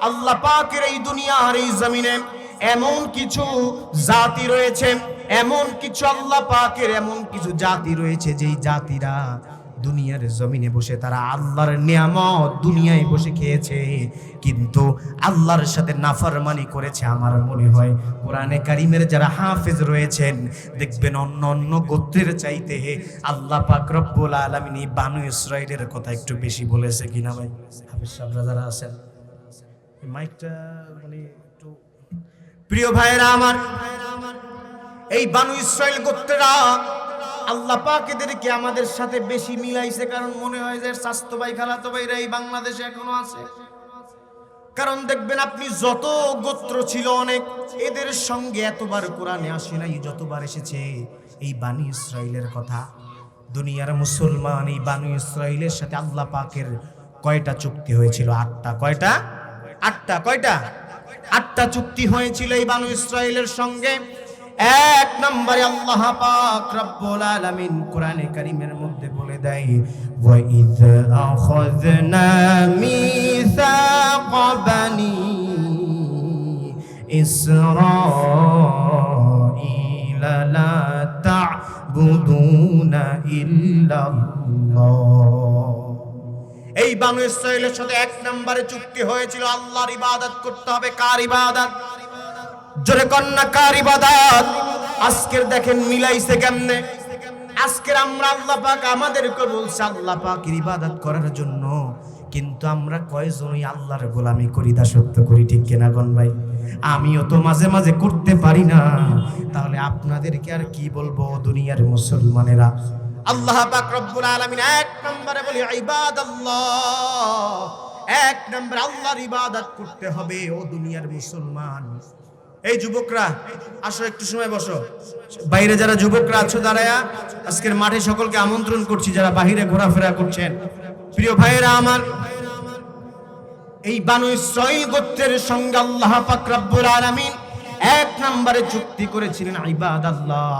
আল্লাহ পাকের এই দুনিয়ার এই জমিনে এমন কিছু জাতি রয়েছে, এমন কিছু আল্লাহ পাকের এমন কিছু জাতি রয়েছে, যেই জাতিরা দুনিয়ার জমিনে বসে তারা আল্লাহর নিয়ামত দুনিয়ায় বসে খেয়েছে, কিন্তু আল্লাহর সাথে নাফরমানি করেছে। আমার মনে হয় কোরআনে কারীমের যারা হাফেজ রয়েছেন, দেখবেন অন্য অন্য গোত্রের চাইতে আল্লাহ পাক রব্বুল আলামিন এই বানু ইসরাইলের কথা একটু বেশি বলেছে কিনা ভাই? হাফেজ সাহেবরা যারা আছেন, মাইকটা মানে একটু প্রিয় ভাইরা আমার, এই বানু ইসরাইল গোত্রেরা আল্লাহ পাক এদেরকে আমাদের সাথে বেশি মিলাইছে, কারণ মনে হয় যে স্বাস্থ্য ভাই খালাতো ভাইরা এই বাংলাদেশে এখনো আছে। কারণ দেখবেন আপনি যত গোত্র ছিল অনেক, এদের সঙ্গে এতবার কোরআনে আসে নাই যতবার এসেছে এই বানু ইসরাইলের কথা। দুনিয়ার মুসলমান এই বানু ইসরাইলের সাথে আল্লাহ পাকের কয়টা চুক্তি হয়েছিল? 8টা। কয়টা? 8টা। কয়টা? 8টা চুক্তি হয়েছিল এই বানু ইসরাইলের সঙ্গে। এক নম্বরে আল্লাহ পাক রব্বুল আলামিন কোরআনে কারীমের মধ্যে বলে দেয়, ওয়াইদ আখাযনা মিসাকা বানি ইসরাঈল লা তা'বুদুনা ইল্লাল্লাহ। এই বানু ইসরাইলের সাথে এক নম্বরে চুক্তি হয়েছিল আল্লাহর ইবাদত করতে হবে। কার ইবাদত? জোরে কন্যা, কার ইবাদত? আজকের দেখেন মিলাইছে কেমনে। আজকের আমরা আল্লাহ পাক আমাদেরকে বলছে আল্লাহ পাকের ইবাদত করার জন্য, কিন্তু আমরা কয়জনই আল্লাহর গোলামি করি, দাসত্ব করি, ঠিক কিনা গন ভাই? আমিও তো মাঝে মাঝে করতে পারি না, তাহলে আপনাদেরকে আর কি বলবো দুনিয়ার মুসলমানেরা। আল্লাহ পাক রব্বুল আলামিন এক নম্বরে বলি ইবাদাল্লাহ, এক নম্বরে আল্লাহর ইবাদত করতে হবে। ও দুনিয়ার মুসলমান, এই যুবকরা আসো, একটু সময় বসো। বাইরে যারা যুবকরা আছো দাঁড়ায়া, আজকের মাঠে সকলকে আমন্ত্রণ করছি যারা বাহিরে ঘোরাফেরা করছেন। প্রিয় ভাইয়েরা আমার, এই বানু ইসরাঈল গোত্রের সঙ্গে আল্লাহ পাক রব্বুল আলামিন এক নম্বরে চুক্তি করেছিলেন ইবাদাল্লাহ।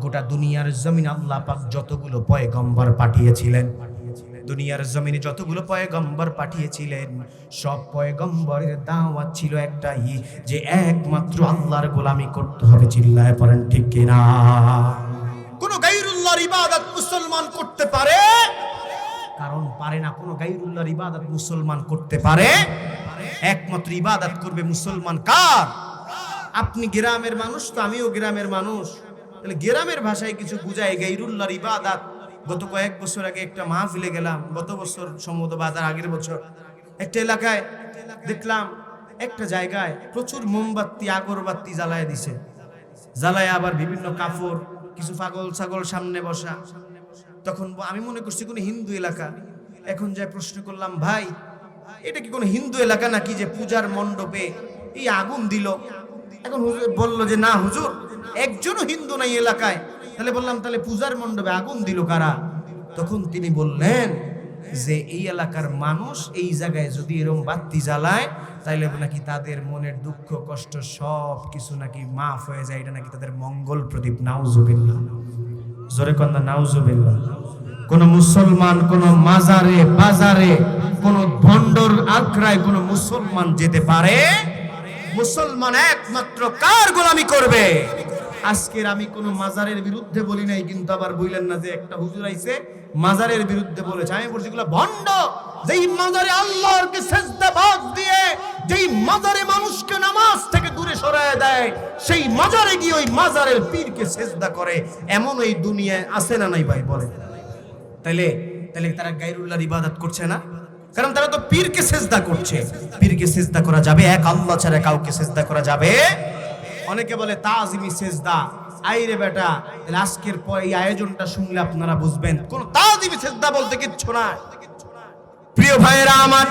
গোটা দুনিয়ার জমিন আল্লাহ পাক যতগুলো পয়গম্বর পাঠিয়েছিলেন, দুনিয়ার জমিনে যতগুলো পয়গম্বর পাঠিয়েছিলেন, সব পয়গম্বরের দাওয়াত ছিল একটাই, যে একমাত্র আল্লাহর গোলামি করতে হবে। চিল্লায় পড়েন ঠিক কিনা? কোন গায়রুল্লাহর ইবাদত মুসলমান করতে পারে? কারণ পারে না। কোন গায়রুল্লাহর ইবাদত মুসলমান করতে পারে? একমাত্র ইবাদত করবে মুসলমান কার? আপনি গ্রামের মানুষ, তো আমিও গ্রামের মানুষ, তাহলে গ্রামের ভাষায় কিছু বুঝায় গায়রুল্লাহর ইবাদত। গত কয়েক বছর আগে একটা মাহফিলে গেলাম, গত বছর সম্ভবত বা তার আগের বছর, একটা এলাকায় দেখলাম একটা জায়গায় প্রচুর মোমবাতি আগরবাতি জ্বালায় দিছে, জ্বালায় আবার বিভিন্ন কাপড়, কিছু পাগল ছাগল সামনে বসা। তখন আমি মনে করছি কোনো হিন্দু এলাকা। এখন যাই প্রশ্ন করলাম, ভাই এটা কি কোনো হিন্দু এলাকা নাকি যে পূজার মণ্ডপে এই আগুন দিল? এখন বলল যে না হুজুর, একজনও হিন্দু নাই এলাকায়। তাহলে বললাম, তাহলে পূজার মণ্ডপে আগুন দিল কারা? তখন তিনি বললেন যে এই এলাকার মানুষ এই জায়গায় যদি এরকম বাতি জ্বালায়, তাইলে নাকি তাদের মনের দুঃখ কষ্ট সব কিছু নাকি মাফ হয়ে যায়, এটা নাকি তাদের মঙ্গল প্রদীপ। নাউজুবিল্লাহ। জোরে কন্যা নাউজুবিল্লাহ। কোন মুসলমান কোন মাজারে বাজারে কোন ভণ্ডর আখড়ায় কোন মুসলমান যেতে পারে? মুসলমান একমাত্র কার গোলামি করবে? আজকের আমি কোন মাজারের বিরুদ্ধে বলি নাই, কিন্তু আবার বললেন না যে একটা হুজুর আইছে মাজারের বিরুদ্ধে বলেছে। আমি বলছি এগুলো ভণ্ড। যেই মাজারে আল্লাহকে সেজদা বাদ দিয়ে যেই মাজারে মানুষকে নামাজ থেকে দূরে সরায় দেয়, সেই মাজারে গিয়ে ওই মাজারের পীরকে সেজদা করে, এমন এই দুনিয়ায় আছে না নাই ভাই বলে? তাইলে তারা গায়রুল্লাহর ইবাদত করছে না? কারণ তারা তো পীরকে সেজদা করছে। পীরকে সেজদা করা যাবে? এক আল্লাহ ছাড়া কাউকে সেজদা করা যাবে? অনেকে বলে তাজিমি সেজদা। আইরে বেটা, আজকের পর এই আয়োজনটা শুনলে আপনারা বুঝবেন কোন তাজিমি সেজদা বলতে কিচ্ছু না। প্রিয় ভাইয়েরা আমার,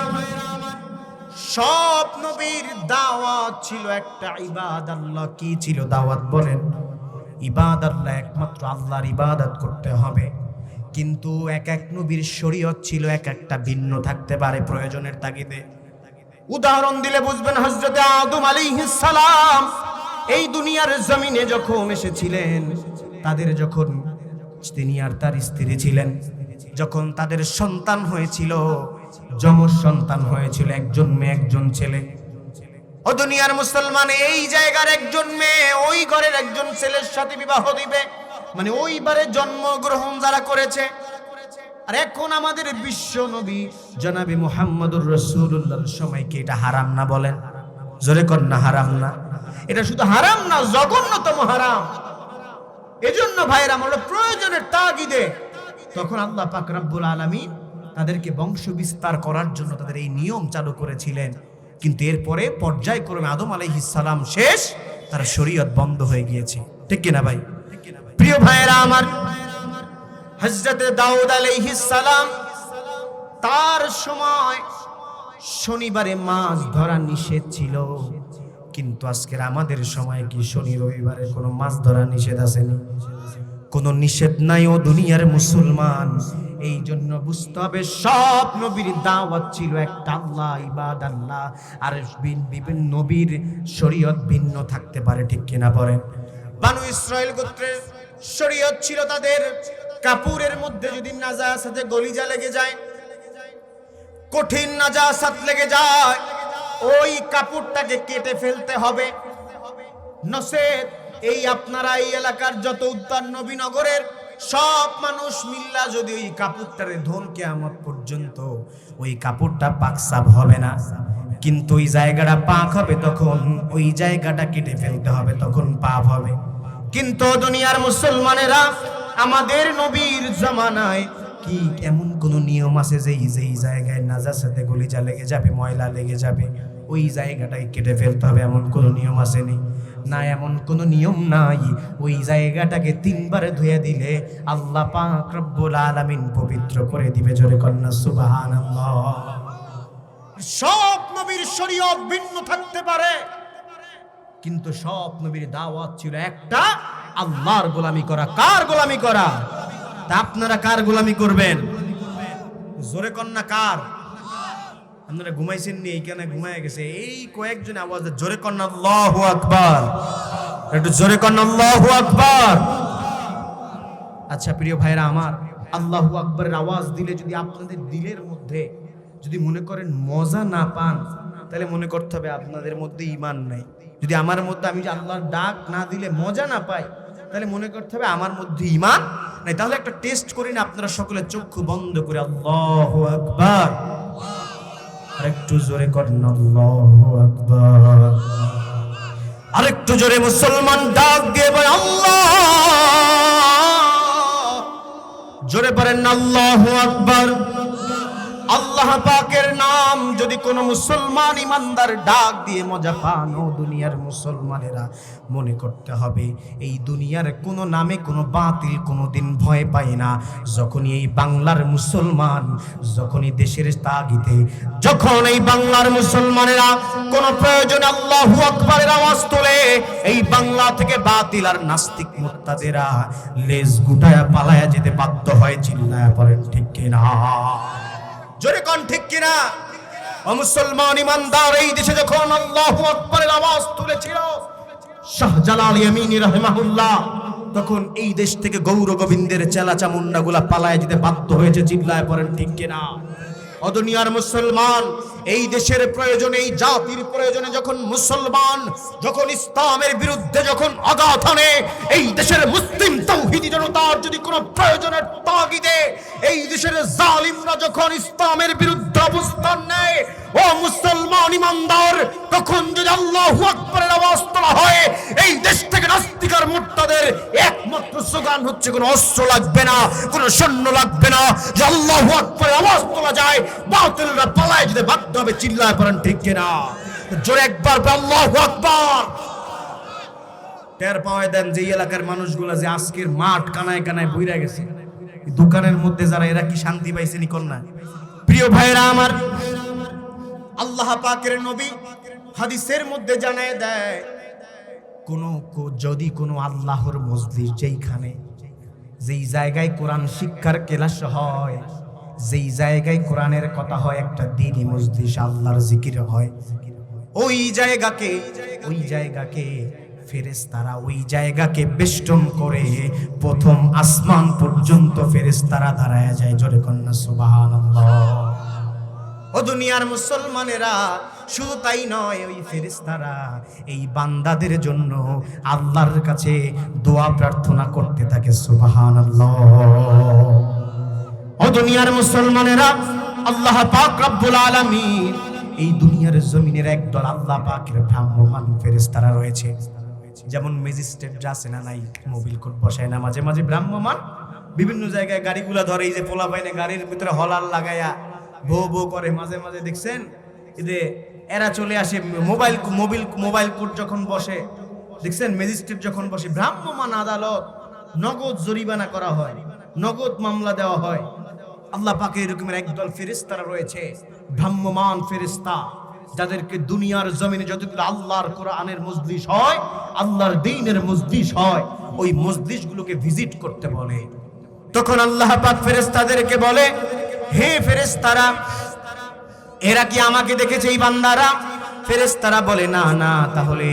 সব নবীর দাওয়াত ছিল একটা ইবাদাল্লাহ। কি ছিল দাওয়াত বলেন? ইবাদাল্লাহ, একমাত্র আল্লাহর ইবাদত করতে হবে। কিন্তু এক এক নবীর শরীয়ত ছিল এক একটা ভিন্ন থাকতে পারে প্রয়োজনের তাগিদে। উদাহরণ দিলে বুঝবেন, হযরতে আদম আলাইহিস সালাম এই দুনিয়ার জমিনে যখন এসেছিলেন, তাদের যখন তিনি আর তার স্ত্রী ছিলেন, যখন তাদের সন্তান হয়েছিল, যমজ সন্তান হয়েছিল, একজন মেয়ে একজন ছেলে। ও দুনিয়ার মুসলমান, এই জায়গার একজন মেয়ে ওই ঘরের একজন ছেলের সাথে বিবাহ দিবে, মানে ওইবারে জন্মগ্রহণ যারা করেছে। আর এখন আমাদের বিশ্ব নবী জনাবে মুহাম্মদুর রাসূলুল্লাহর সময় কি এটা হারাম না? বলেন জোরে কর না হারাম না? এটা শুধু হারাম না, জঘন্যতম হারাম। এজন্য ভাইরা আমার প্রয়োজনের তাগিদে তখন আল্লাহ পাক রব্বুল আলামিন তাদেরকে বংশ বিস্তার করার জন্য তাদের এই নিয়ম চালু করেছিলেন। কিন্তু এরপরে পর্যায়ক্রমে আদম আলাইহিস সালাম শেষ, তার শরীয়ত বন্ধ হয়ে গিয়েছে। ঠিক কিনা ভাই? প্রিয় ভাইরা আমার, হযরতে দাউদ আলাইহিস সালাম, তার সময় শনিবারে মাছ ধরা নিষেধ ছিল, কিন্তু আজকের আমাদের সময় কি শনি রবিবারে কোনো মাছ ধরা নিষেধ আসেনি? কোনো নিষেধ নাই ও দুনিয়ার মুসলমান। এই জন্য বুঝতে হবে সব নবীর দাওয়াত ছিল একটা, আল্লাহ ইবাদাল্লাহ। আর বিভিন্ন নবীর শরীয়ত ভিন্ন থাকতে পারে। ঠিক কিনা বলেন? বানু ইসরাইল গোত্রের শরীয়ত ছিল তাদের কাপড়ের মধ্যে যদি নাজাসাতে গলিজা লেগে যায়, কঠিন নাজাসাত লেগে যায়, ওই কাপড়টাকে কেটে ফেলতে হবে। নসেদ এই আপনারা এই এলাকার যত উত্তর নবীনগরের সব মানুষ মিল্লা যদি ওই কাপড়টারে ধোন, কিয়ামত পর্যন্ত ওই কাপড়টা পাক সাফ হবে না। কিন্তু ওই জায়গাটা পাক হবে তখন ওই জায়গাটা কেটে ফেলতে হবে, তখন পাপ হবে। কিন্তু দুনিয়ার মুসলমানেরা আমাদের নবীর জামানায় কি এমন কোন নিয়ম আছে যে যেই জায়গায় নাজাসাতে গলিজা লেগে যাবে, ময়লা লেগে যাবে, ওই জায়গাটাই কেটে ফেলতে হবে, এমন কোন নিয়ম আসেনি? না, এমন কোন নিয়ম নাই। ওই জায়গাটাকে 3 বার ধুয়ে দিলে আল্লাহ পাক রব্বুল আলামিন পবিত্র করে দিবে। জোরে কন্না সুবহানাল্লাহ। সব নবীর শরীয়ত ভিন্ন থাকতে পারে, কিন্তু সব নবীর দাওয়াত ছিল একটা, আল্লাহর গোলামি করা। কার গোলামি করা? তা আপনারা কার গোলামি করবেন? জোরে কন্যা কার? আপনারা ঘুমাইছেন নি? এইখানে ঘুমায় গেছে এই কয়েকজন আওয়াজ, জোরে কন্যা আল্লাহু আকবার। একটু জোরে কন্যা আল্লাহু আকবার। আচ্ছা প্রিয় ভাইরা আমার, আল্লাহু আকবারের আওয়াজ দিলে যদি আপনাদের দিলের মধ্যে যদি মনে করেন মজা না পান, তাহলে মনে করতে হবে আপনাদের মধ্যে ঈমান নাই। যদি আমার মধ্যে আমি যে আল্লাহর ডাক না দিলে মজা না পাই, তাহলে মনে করতে হবে আমার মধ্যে ঈমান নাই। তাহলে একটা টেস্ট করি না, আপনারা সকলে চক্ষু বন্ধ করে আল্লাহু আকবার, আরেকটু জোরে করেন আল্লাহু আকবার, আরেকটু জোরে মুসলমান ডাক দিয়ে বলেন আল্লাহ, জোরে বলেন আল্লাহু আকবার। আল্লাহ পাকের নাম যদি কোনো মুসলমান ইমানদার ডাক দিয়ে মজা পান, ও দুনিয়ার মুসলমানেরা মনে করতে হবে এই দুনিয়ার কোনো নামে কোনো বাতিল কোনোদিন ভয় পায় না। যখনই এই বাংলার মুসলমান, যখনই দেশের তাগিদে, যখন এই বাংলার মুসলমানেরা কোনো প্রয়োজন আল্লাহু আকবারের আওয়াজ তোলে, এই বাংলা থেকে বাতিল আর নাস্তিক মুরতাদেরা লেজ গুটায়া পালায়া যেতে বাধ্য হয়। চিল্লায়া পড়েন ঠিক কিনা? জোরে কোন ঠিক কিনা? ও মুসলমান ইমানদার, এই দেশে যখন আল্লাহু আকবারের আওয়াজ তুলেছিল শাহজালাল ইয়ামিনী রাহিমাহুল্লাহ, তখন এই দেশ থেকে গৌর গোবিন্দের চেলা চামুন্ডা গুলা পালায় যেতে বাধ্য হয়েছে। চিল্লায় পড়েন ঠিক কিনা? ও দুনিয়ার মুসলমান, এই দেশের প্রয়োজনে, এই জাতির প্রয়োজনে যখন মুসলমান, যখন ইসলামের বিরুদ্ধে যখন আঘাত আনে, এই দেশের মুসলিম তাওহীদি জনতার যদি কোনো প্রয়োজনের তাগিদে এই দেশের জালিমরা যখন ইসলামের বিরুদ্ধে অবস্থান নেয়, ও মুসলমান ইমানদার, তখন যদি আল্লাহু আকবারের আওয়াজ তোলা হয়, এই দেশ থেকে নাস্তিক আর মুরতাদের একমাত্র স্লোগান হচ্ছে কোনো অস্ত্র লাগবে না, কোনো সৈন্য লাগবে না, যে আল্লাহু আকবারের আওয়াজ তোলা যায়, বাতিলরা পালায় যেতে বাধ্য হবে। চিল্লায় পড়েন ঠিক কিনা? জোরে একবার আল্লাহু আকবার। টের পাওয়ায় দেন যে এলাকার মানুষগুলা যে আজকের মাঠ কানায় কানায় বইরা গেছে, দোকানের মধ্যে যারা, এরা কি শান্তি পাইছে নিকন না? প্রিয় ভাইরা আমার, আল্লাহ পাকের নবী হাদিসের মধ্যে জানায় দেয়, যদি কোনো আল্লাহর মজলিস, যেইখানে যেই জায়গায় কোরআন শিক্ষার ক্লাস হয়, যেই জায়গায় কোরআনের কথা হয়, একটা দ্বীনি মজলিস, আল্লাহর জিকির হয়, ওই জায়গাকে ফেরেশতারা ওই জায়গাকে বেষ্টন করে প্রথম আসমান পর্যন্ত ফেরেশতারা দাঁড়ায় যায়। জোরে কন্যা সুবহানাল্লাহ। ও দুনিয়ার মুসলমানেরা, শুধু তাই নয়, ওই ফেরেশতারা এই বান্দাদের জন্য আল্লাহর কাছে দোয়া প্রার্থনা করতে থাকে। সুবহানাল্লাহ। ও দুনিয়ার মুসলমানেরা, আল্লাহ পাক রব্বুল আলামিন এই দুনিয়ার জমিনের একদল আল্লাহ পাকের ভ্রাম্যমান ফেরেশতারা রয়েছে। যেমন ম্যাজিস্ট্রেট আছে না নাই, মোবিল কোর্ট বসায় না মাঝে মাঝে ব্রাহ্মমান, বিভিন্ন জায়গায় গাড়িগুলা ধরে, এই যে পোলা পাইনে গাড়ির ভিতরে হলার লাগায়া ভো ভো করে, মাঝে মাঝে দেখছেন এদের এরা চলে আসে। মোবাইল কোর্ট যখন বসে, দেখছেন ম্যাজিস্ট্রেট যখন বসে, ভ্রাম্যমান আদালত, নগদ জরিমানা করা হয়, নগদ মামলা দেওয়া হয়। আল্লাহ পাকের এরকমের একদল ফেরেশতারা রয়েছে, ভ্রাম্যমান ফেরেশতা, যাদেরকে দুনিয়ার জমিনে যতগুলো আল্লাহর কোরআনের মজলিস হয়, আল্লাহর দ্বীনের মজলিস হয়, ওই মজলিসগুলোকে ভিজিট করতে বলে। তখন আল্লাহ পাক ফেরেশতাদেরকে বলে, হে ফেরেশতারা, এরা কি আমাকে দেখেছে এই বান্দারা? ফেরেশতারা বলে, না না, তাহলে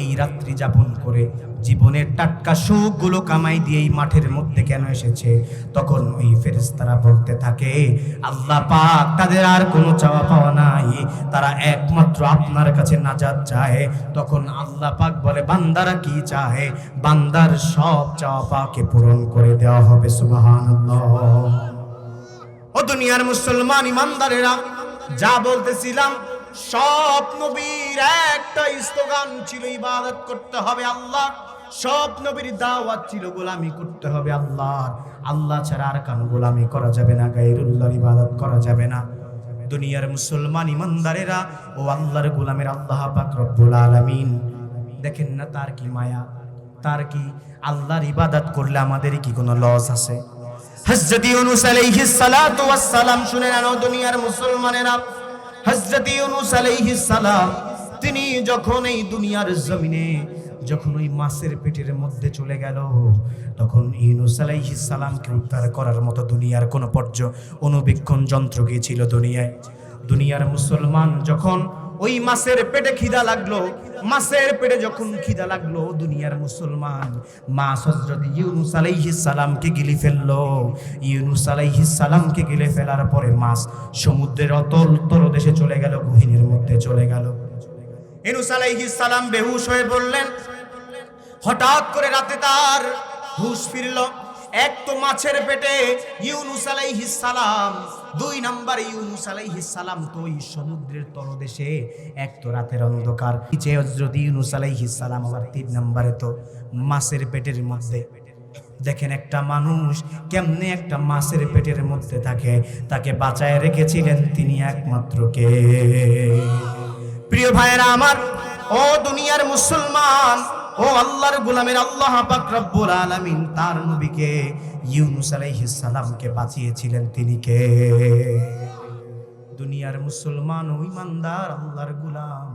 এই রাত্রি যাপন করে জীবনের টাটকা সুখগুলো কামাই দিয়ে এই মাঠের মধ্যে কেন এসেছে? তখন ওই ফেরেশতারা বলতে থাকে, আল্লাহ পাক, তাদের আর কোনো চাওয়া পাওয়া নাই, তারা একমাত্র আপনার কাছে নাজাত চায়। তখন আল্লাহ পাক বলে, বান্দারা কি চায়? বান্দার সব চাওয়া পাকে পূরণ করে দেওয়া হবে। সুবহানাল্লাহ। ও দুনিয়ার মুসলমান ইমানদারেরা, যা বলতেছিলাম, সব নবীর একটা স্লোগান ছিল, ইবাদত করতে হবে আল্লাহ। সব নবীর দাওয়াত ছিল, গোলামি করতে হবে আল্লাহর। আল্লাহ ছাড়া আর কারো গোলামি করা যাবে না, গায়রুল্লাহর ইবাদত করা যাবে না। দুনিয়ার মুসলমান ইমানদারেরা, ও আল্লাহর গোলামের আল্লাহ পাক রব্বুল আলামিন, দেখেন না তার কি মায়া, তার কি, আল্লাহর ইবাদত করলে আমাদের কি কোনো লস আছে? হযরত ইউনূস আলাইহিস সালাতু ওয়াস সালাম, শুনে নাও দুনিয়ার মুসলমানেরা, হযরত ইউনূস আলাইহিস সালাম, তিনি যখন এই দুনিয়ার জমিনে, যখন ওই মাছের পেটের মধ্যে চলে গেল, তখন ইউনূস আলাইহিস সালামকে উদ্ধার করার মতো দুনিয়ার কোনো অনুবীক্ষণ যন্ত্র কি ছিল দুনিয়ায়? দুনিয়ার মুসলমান, যখন ওই মাছের পেটে খিদা লাগলো, মাছের পেটে যখন খিদা লাগলো, দুনিয়ার মুসলমান, মাছ হযরত ইউনূস আলাইহিস সালামকে গিলে ফেললো। ইউনূস আলাইহিস সালামকে গিলে ফেলার পরে মাছ সমুদ্রের অতল তলদেশে চলে গেল, গহীনের মধ্যে চলে গেল। ইউনূস আলাইহিস সালাম বেহুশ হয়ে পড়লেন। হঠাৎ করে রাতে তার হুঁশ ফিরল। এক তো মাছের পেটে ইউনূস আলাইহিস সালাম, দুই নাম্বার ইউনূস আলাইহিস সালাম তো ওই সমুদ্রের তলদেশে, এক তো রাতের অন্ধকার, নিচে হযরত ইউনূস আলাইহিস সালাম, আবার তিন নাম্বারে তো মাছের পেটের মধ্যে। দেখেন একটা মানুষ কেমনে একটা মাছের পেটের মধ্যে থাকে, তাকে বাঁচায় রেখেছিলেন তিনি একমাত্র কে? প্রিয় ভাইরা আমার, ও দুনিয়ার মুসলমান, ও আল্লাহর গোলামের আল্লাহ পাক রব্বুল আলামিন তার নবীকে ইউনূস আলাইহিস সালামকে বাঁচিয়েছিলেন, তিনি কে? দুনিয়ার মুসলমান ও ইমানদার আল্লাহর গোলাম,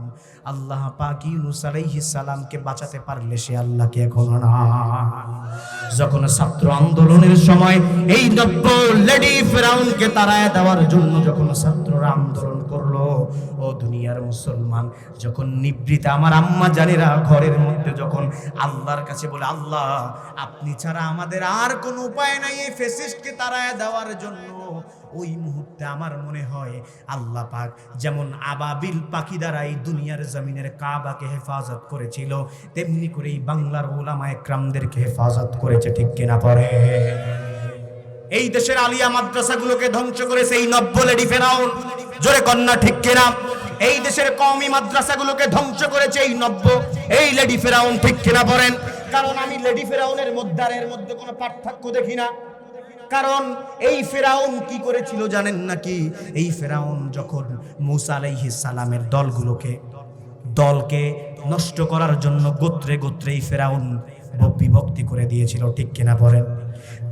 আল্লাহ পাক ইউনূস আলাইহিস সালামকে বাঁচাতে পারলে সে আল্লাহকে এখনো না। যখন ছাত্র আন্দোলনের সময় এই নব্য লেডি ফেরাউনকে তাড়ায় দেওয়ার জন্য যখন ছাত্ররা আন্দোলন করলো, ও দুনিয়ার মুসলমান, যখন নিবৃতে আমার আম্মা জানেরা ঘরের মধ্যে যখন আল্লাহর কাছে বলে, আল্লাহ আপনি ছাড়া আমাদের আর কোনো উপায় নাই এই ফ্যাসিস্টকে তাড়ায় দেওয়ার জন্য, ওই মুহূর্তে আমার মনে হয় আল্লাহ পাক যেমন আবাবিল পাখি দ্বারা এই দুনিয়ার জমিনের কাবাকে হেফাজত করেছিল, তেমনি করে এই বাংলার উলামায়ে কেরামদেরকে হেফাজত করেছে। ঠিক কিনা পড়ে? এই দেশের আলিয়া মাদ্রাসাগুলোকে ধ্বংস করেছে এই নব্য লেডি ফেরাউন। জোরে কন্যা ঠিক কিনা? এই দেশের কওমি মাদ্রাসাগুলোকে ধ্বংস করেছে এই লেডি ফেরাউন। ঠিক কিনা বলেন? কারণ আমি লেডি ফেরাউনের মধ্যে আর এর মধ্যে কোনো পার্থক্য দেখি না। কারণ এই ফেরাউন কি করেছিল জানেন নাকি? এই ফেরাউন যখন মূসা আলাইহিস সালামের দলকে নষ্ট করার জন্য গোত্রে গোত্রে এই ফেরাউন বিভক্তি করে দিয়েছিল। ঠিক কিনা বলেন?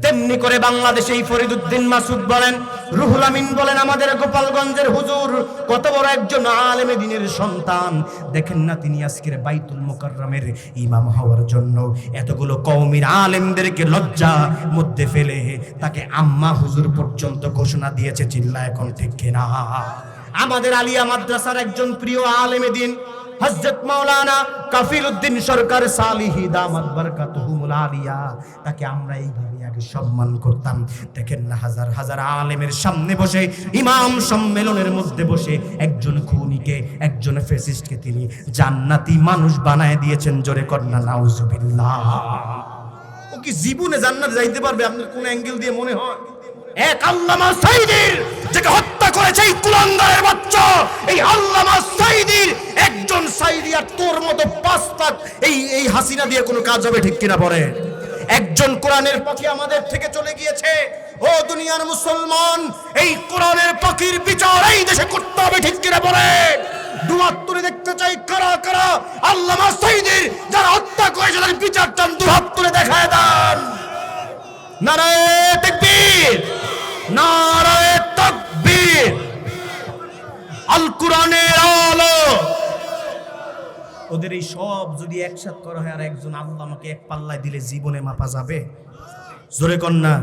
তেমনি করে বাংলাদেশে এই ফরিদউদ্দিন মাসুদ বলেন, রুহুল আমিন বলেন, আমাদের গোপালগঞ্জের হুজুর কত বড় একজন আলেমে দ্বীনের সন্তান। দেখেন না তিনি আজকের বাইতুল মুকাররমের ইমাম হওয়ার জন্য এতগুলো কওমির আলেমদেরকে লজ্জা মধ্যে ফেলে তাকে আম্মা হুজুর পর্যন্ত ঘোষণা দিয়েছে। চিল্লা এখন ঠিক কিনা? আমাদের আলিয়া মাদ্রাসার একজন প্রিয় আলেমে দ্বীন হযরত মাওলানা কাফিল উদ্দিন সরকার সালিহি দামাত বারকাতুহুমুল আলিয়া, তাকে আমরা এইভাবে আগে সম্মান করতাম। দেখেন না হাজার হাজার আলেমের সামনে বসে ইমাম সম্মেলনের মধ্যে বসে একজন খুনিকে, একজন ফ্যাসিস্টকে তিনি জান্নাতি মানুষ বানায় দিয়েছেন। জোরে কন্যা নাউজুবিল্লাহ। ও কি জীবনে জান্নাতে যাইতে পারবে? আপনার কোন অ্যাঙ্গেল দিয়ে মনে হয়? এক আল্লামা সাইদির যাকে হত্যা করেছে এই কুলাঙ্গারের বাচ্চা, এই আল্লামা সাইদির একজন সাইদি আর তোর মতো পাঁচ পাক এই হাসিনা দিয়ে কোনো কাজ হবে? ঠিক কিনা পড়ে? একজন কোরআনের পাখি আমাদের থেকে চলে গিয়েছে। ও দুনিয়ার মুসলমান, এই কোরআনের পাখির বিচার এই দেশে করতে হবে। ঠিক কিনা পড়ে? দুহাত তুলে দেখতে চাই কারা কারা আল্লামা সাইদির যারা হত্যা করেছে তাদের বিচার চান, দুহাত তুলে দেখায় দেন। নারায়ে তাকবীর, নারায়ে তাকবীর। আল কোরআনের আলো। ওদের এই সব যদি একসাথ করা হয় আর একজন আল্লামাকে এক পাল্লায় দিলে জীবনে মাপা যাবে? জোরে কন্যা।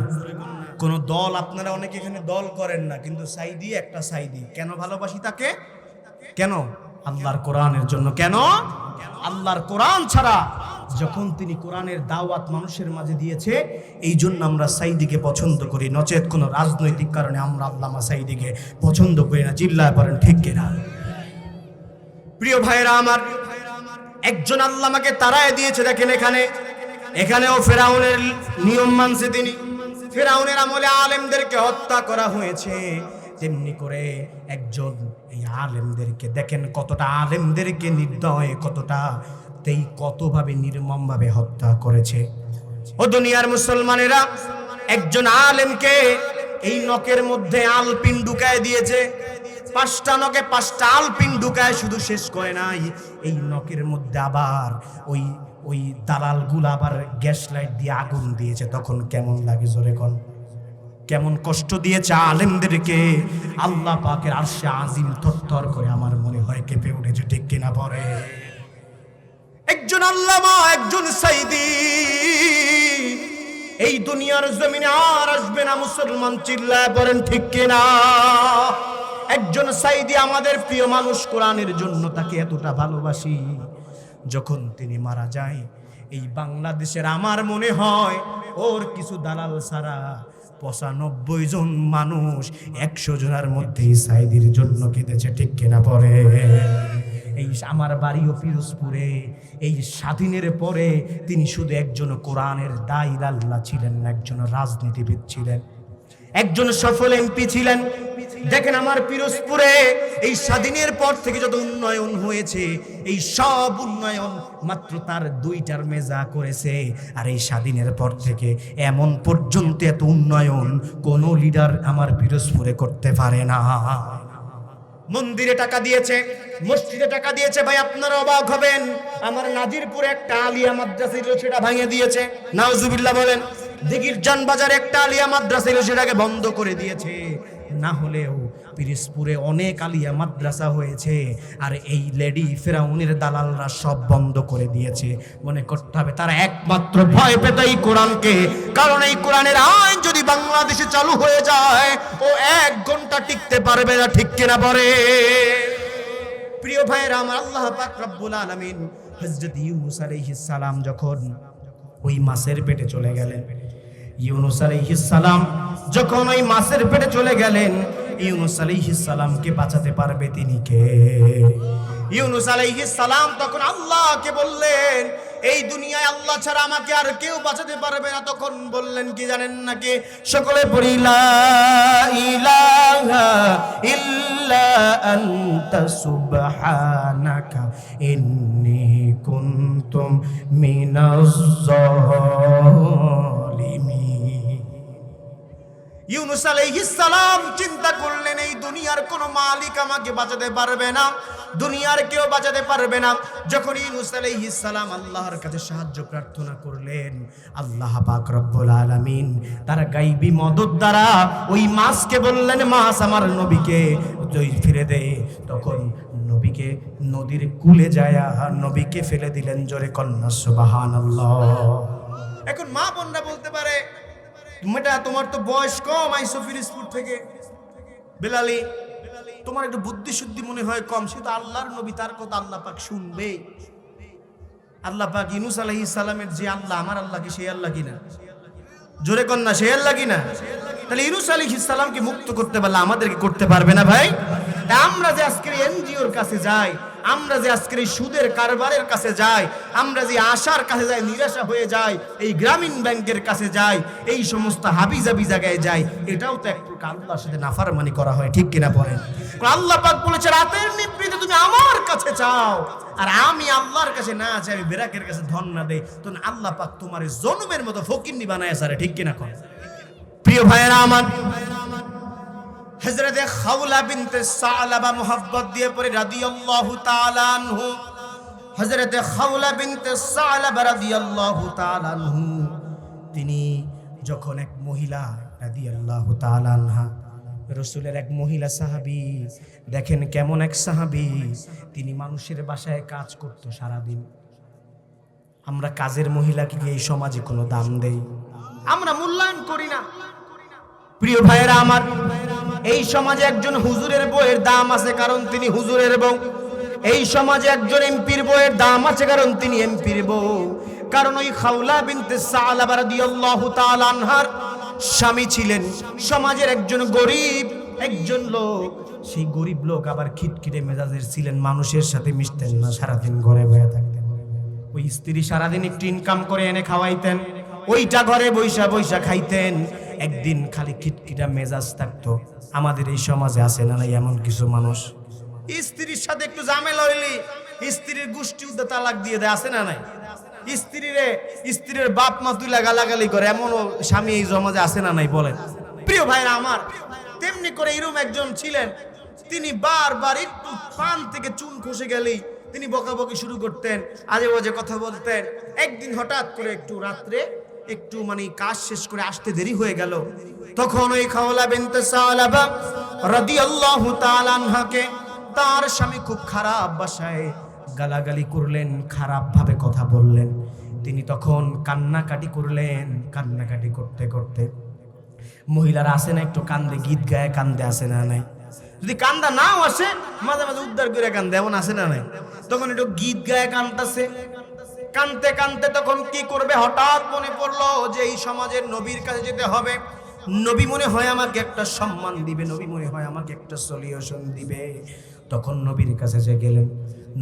কোন দল, আপনারা অনেকে এখানে দল করেন না, কিন্তু সাইদি একটা সাইদি। কেন ভালোবাসি তাকে? কেন? আল্লাহর কোরআনের জন্য। কেন? আল্লাহর কোরআন ছাড়া যখন তিনি কোরআনের দাওয়াত মানুষের মাঝে দিয়েছে, এই জন্য আমরা সাইদিকে পছন্দ করি, নচেত কোনো রাজনৈতিক কারণে আমরা আল্লামা সাইদিকে পছন্দ করি না। চিল্লায় পড়েন ঠিক কিনা? প্রিয় ভাইরা আমার, একজন আল্লামাকে তাড়ায় দিয়েছে। দেখেন এখানেও ফেরাউনের নিয়ম মানছে তিনি। ফেরাউনের আমলে আলেমদেরকে হত্যা করা হয়েছে। তেমনি করে একজন এই আলেমদেরকে দেখেন কতটা আলেমদেরকে নির্দয়, কতভাবে নির্মমভাবে হত্যা করেছে। ও দুনিয়ার মুসলমানেরা, একজন আলেমকে এই নখের মধ্যে আলপিন ঢুকায় দিয়েছে। 5টা নখে 5টা আলপিন ঢুকায় শুধু শেষ করে নাই, এই নখের মধ্যে আবার ওই দালালগুলো আবার গ্যাস লাইট দিয়ে আগুন দিয়েছে। তখন কেমন লাগে? জোরে কোন? কেমন কষ্ট দিয়েছে আলেমদেরকে। আল্লাহ পাকের আরশে আজিম থরথর করে আমার মনে হয় কেঁপে উঠেছে। ঠিক কিনা পড়ে? একজন আল্লামা, একজন সাইদি এই দুনিয়ার জমিনে আর আসবে না। মুসলমান চিল্লায় পড়েন ঠিক কিনা? একজন সাইদি আমাদের প্রিয় মানুষ, কোরআনের জন্য তাকে এতটা ভালোবাসি। যখন তিনি মারা যায়, এই বাংলাদেশের আমার মনে হয় ওর কিছু দালাল ছাড়া 95 জন মানুষ 100 জনের মধ্যে সাইদির জন্য কেঁদেছে। ঠিক কিনা পড়ে? এই আমার বাড়িও পিরোজপুরে। এই স্বাধীনের পরে তিনি শুধু একজন কোরআনের দাঈ আল্লাহ ছিলেন না, একজন রাজনীতিবিদ ছিলেন, একজন সফল এমপি ছিলেন। দেখেন আমার পিরোজপুরে এই স্বাধীনের পর থেকে যত উন্নয়ন হয়েছে, এই সব উন্নয়ন মাত্র তার 2 টার্মে যা করেছে। আর এই স্বাধীনের পর থেকে এমন পর্যন্ত এত উন্নয়ন কোন লিডার আমার পিরোজপুরে করতে পারে না। মন্দিরে টাকা দিয়েছে, মসজিদে টাকা দিয়েছে। ভাই আপনারা অবাক হবেন, আমার নাজিরপুরে একটা আলিয়া মাদ্রাসা ছিল, সেটা ভেঙে দিয়েছে। নাউজুবিল্লাহ বলেন। দিঘির জান বাজারে একটা আলিয়া মাদ্রাসা ছিল, সেটাকে বন্ধ করে দিয়েছে। না হলেও পিরোজপুরে অনেক আলিয়া মাদ্রাসা হয়েছে, আর এই লেডি ফেরাউনের দালালরা সব বন্ধ করে দিয়েছে। মনে করতে হবে তারা একমাত্র ভয় পেত এই কোরআনকে, কারণ এই কোরআনের আইন যদি বাংলাদেশে চালু হয়ে যায় ও 1 ঘন্টা টিকতে পারবে না। ঠিক কিনা বলে? প্রিয় ভাইরা আমার, আল্লাহ পাক রব্বুল আলামিন হযরত ইউনূস আলাইহিস সালাম যখন ওই মাছের পেটে চলে গেলেন, ইউনূস আলাইহিস সালাম যখন ওই মাছের পেটে চলে গেলেন, ইউনূস আলাইহিস সালামকে বাঁচাতে পারবে তিনি কে? ইউনূস আলাইহিস সালাম তখন আল্লাহকে বললেন, এই দুনিয়ায় আল্লাহ ছাড়া আমাকে আর কেউ বাঁচাতে পারবে না। তখন বললেন কি জানেন নাকি? সকলে পড়ি, লা ইলাহা ইল্লা আনতা সুবহানাকা ইন্নী কুনতুম মিনাজ জালিমিন। ইউনূস আলাইহিস সালাম চিন্তা করলেন, এই দুনিয়ার কোনো মালিক আমাকে বাঁচাতে পারবে না, দুনিয়ার কেউ বাঁচাতে পারবে না। যখন ইউনূস আলাইহিস সালাম আল্লাহর কাছে সাহায্য প্রার্থনা করলেন, আল্লাহ পাক রব্বুল আলামিন তার গায়বী মদদ দ্বারা ওই মাছকে বললেন, মাছ আমার নবীকে ফিরে দে। তখন নবীকে নদীর কূলে যায় নবীকে ফেলে দিলেন। জোরে কন্যা সুবহানাল্লাহ। এখন মা বোনরা বলতে পারে, মেয়েটা তোমার তো বয়স কম, আইসো ফিরিজপুর থেকে, বেলালি তোমার একটু বুদ্ধি শুদ্ধি মনে হয় কম। সে তো আল্লাহর নবী, তার কথা আল্লাহ পাক শুনবে। আল্লাহ পাক ইউনূস আলাইহিস সালামের যে আল্লাহ, আমার আল্লাহ কি সেই আল্লাহ কিনা? জোরে কন্যা, সেই আল্লাহ কিনা? তাহলে ইউনূস আলাইহিস সালামকে মুক্ত করতে পারলে আমাদেরকে করতে পারবে না ভাই? আমরা যে আজকের এনজিওর কাছে যাই, আমরা যে আজকের এই সুদের কারবারের কাছে যাই, আমরা যে আশার কাছে যাই, নিরাশা হয়ে যাই, এই গ্রামীণ ব্যাংকের কাছে যাই, এই সমস্ত হাবিজাবি জায়গায় যাই, এটাও তো এক প্রকার আল্লাহর সাথে নাফরমানি করা হয়, ঠিক কিনা বলেন? আল্লাহ পাক বলেছে, রাতের নিভৃতে তুমি আমার কাছে চাও, আর আমি আল্লাহর কাছে না চাই, আমি বেরাকের কাছে ধন না দেই, তো আল্লাহ পাক তোমার জনমের মতো ফকিন্নি বানায় সারে, ঠিক কিনা কর? প্রিয় ভাইয়েরা আমার, হযরতে খাওলা বিনতে সালাবা মুহাব্বত দিয়ে পড়ে রাদিয়াল্লাহু তাআলা আনহু। হযরতে খাওলা বিনতে সালাবা রাদিয়াল্লাহু তাআলা আনহু, তিনি যখন এক মহিলা রাদিয়াল্লাহু তাআলা আনহা, রাসূলের এক মহিলা সাহাবী, দেখেন কেমন এক সাহাবী, তিনি মানুষের বাসায় কাজ করত সারা দিন। আমরা কাজের মহিলাকে এই সমাজে কোনো দাম দেই? আমরা মূল্যায়ন করি না। প্রিয় ভাইয়েরা আমার, এই সমাজে একজন হুজুরের বউয়ের দাম আছে, কারণ তিনি হুজুরের বউ। এই সমাজে একজন এমপির বউয়ের দাম আছে, কারণ তিনি এমপির বউ। কারণ ওই খাওলা বিনতে সালাবা রাদিয়াল্লাহু তাআলা আনহার স্বামী ছিলেন সমাজের একজন গরিব একজন লোক। সেই গরিব লোক আবার খিটখিটে মেজাজের ছিলেন, মানুষের সাথে মিশতেন না, সারাদিন ঘরে বসে থাকতেন। ওই স্ত্রী সারাদিন একটু ইনকাম করে এনে খাওয়াইতেন, ওইটা ঘরে বৈশা বৈশা খাইতেন। একদিন খালি খিটখিটা মেজাজ থাকতো। আমাদের এই সমাজে আছে না নাই এমন কিছু মানুষ, স্ত্রীর সাথে একটু ঝামেলা হইলি স্ত্রীর গোষ্ঠী উদ্দা তালাক দিয়ে দেয়, আছে না নাই? স্ত্রীর বাপ মা তুই গালাগালি করে, এমনও স্বামী এই সমাজে আছে না নাই বলেন? প্রিয় ভাইরা আমার, তেমনি করে এরকম একজন ছিলেন, তিনি বারবার একটু পান থেকে চুন খসে গেলেই তিনি বকাবকি শুরু করতেন, আজে বাজে কথা বলতেন। একদিন হঠাৎ করে একটু রাত্রে একটু কাজ শেষ করে আসতে দেরি হয়ে গেল। তখন ওই খাওলা বিনতে সালাবা রাদিয়াল্লাহু তাআলা আনহাকে তার স্বামী খুব খারাপ ভাষায় গালাগালি করলেন, খারাপ ভাবে কথা বললেন। তিনি তখন কান্নাকাটি করলেন। কান্নাকাটি করতে করতে, মহিলারা আসে না একটু কান্দে, গীত গায়ে কান্দে, আসে না নাই? যদি কান্দা নাও আসে, মাঝে মাঝে উদ্ধার করে কান্দে, এমন আসে না নাই? তখন একটু গীত গায়ে কান্দতেছে। কানতে কানতে তখন কি করবে, হঠাৎ মনে পড়লো যে এই সমাজের নবীর কাছে যেতে হবে। নবী মনে হয় আমাকে একটা সম্মান দিবে, নবী মনে হয় আমাকে একটা সলিউশন দিবে। তখন নবীর কাছে যে গেলেন,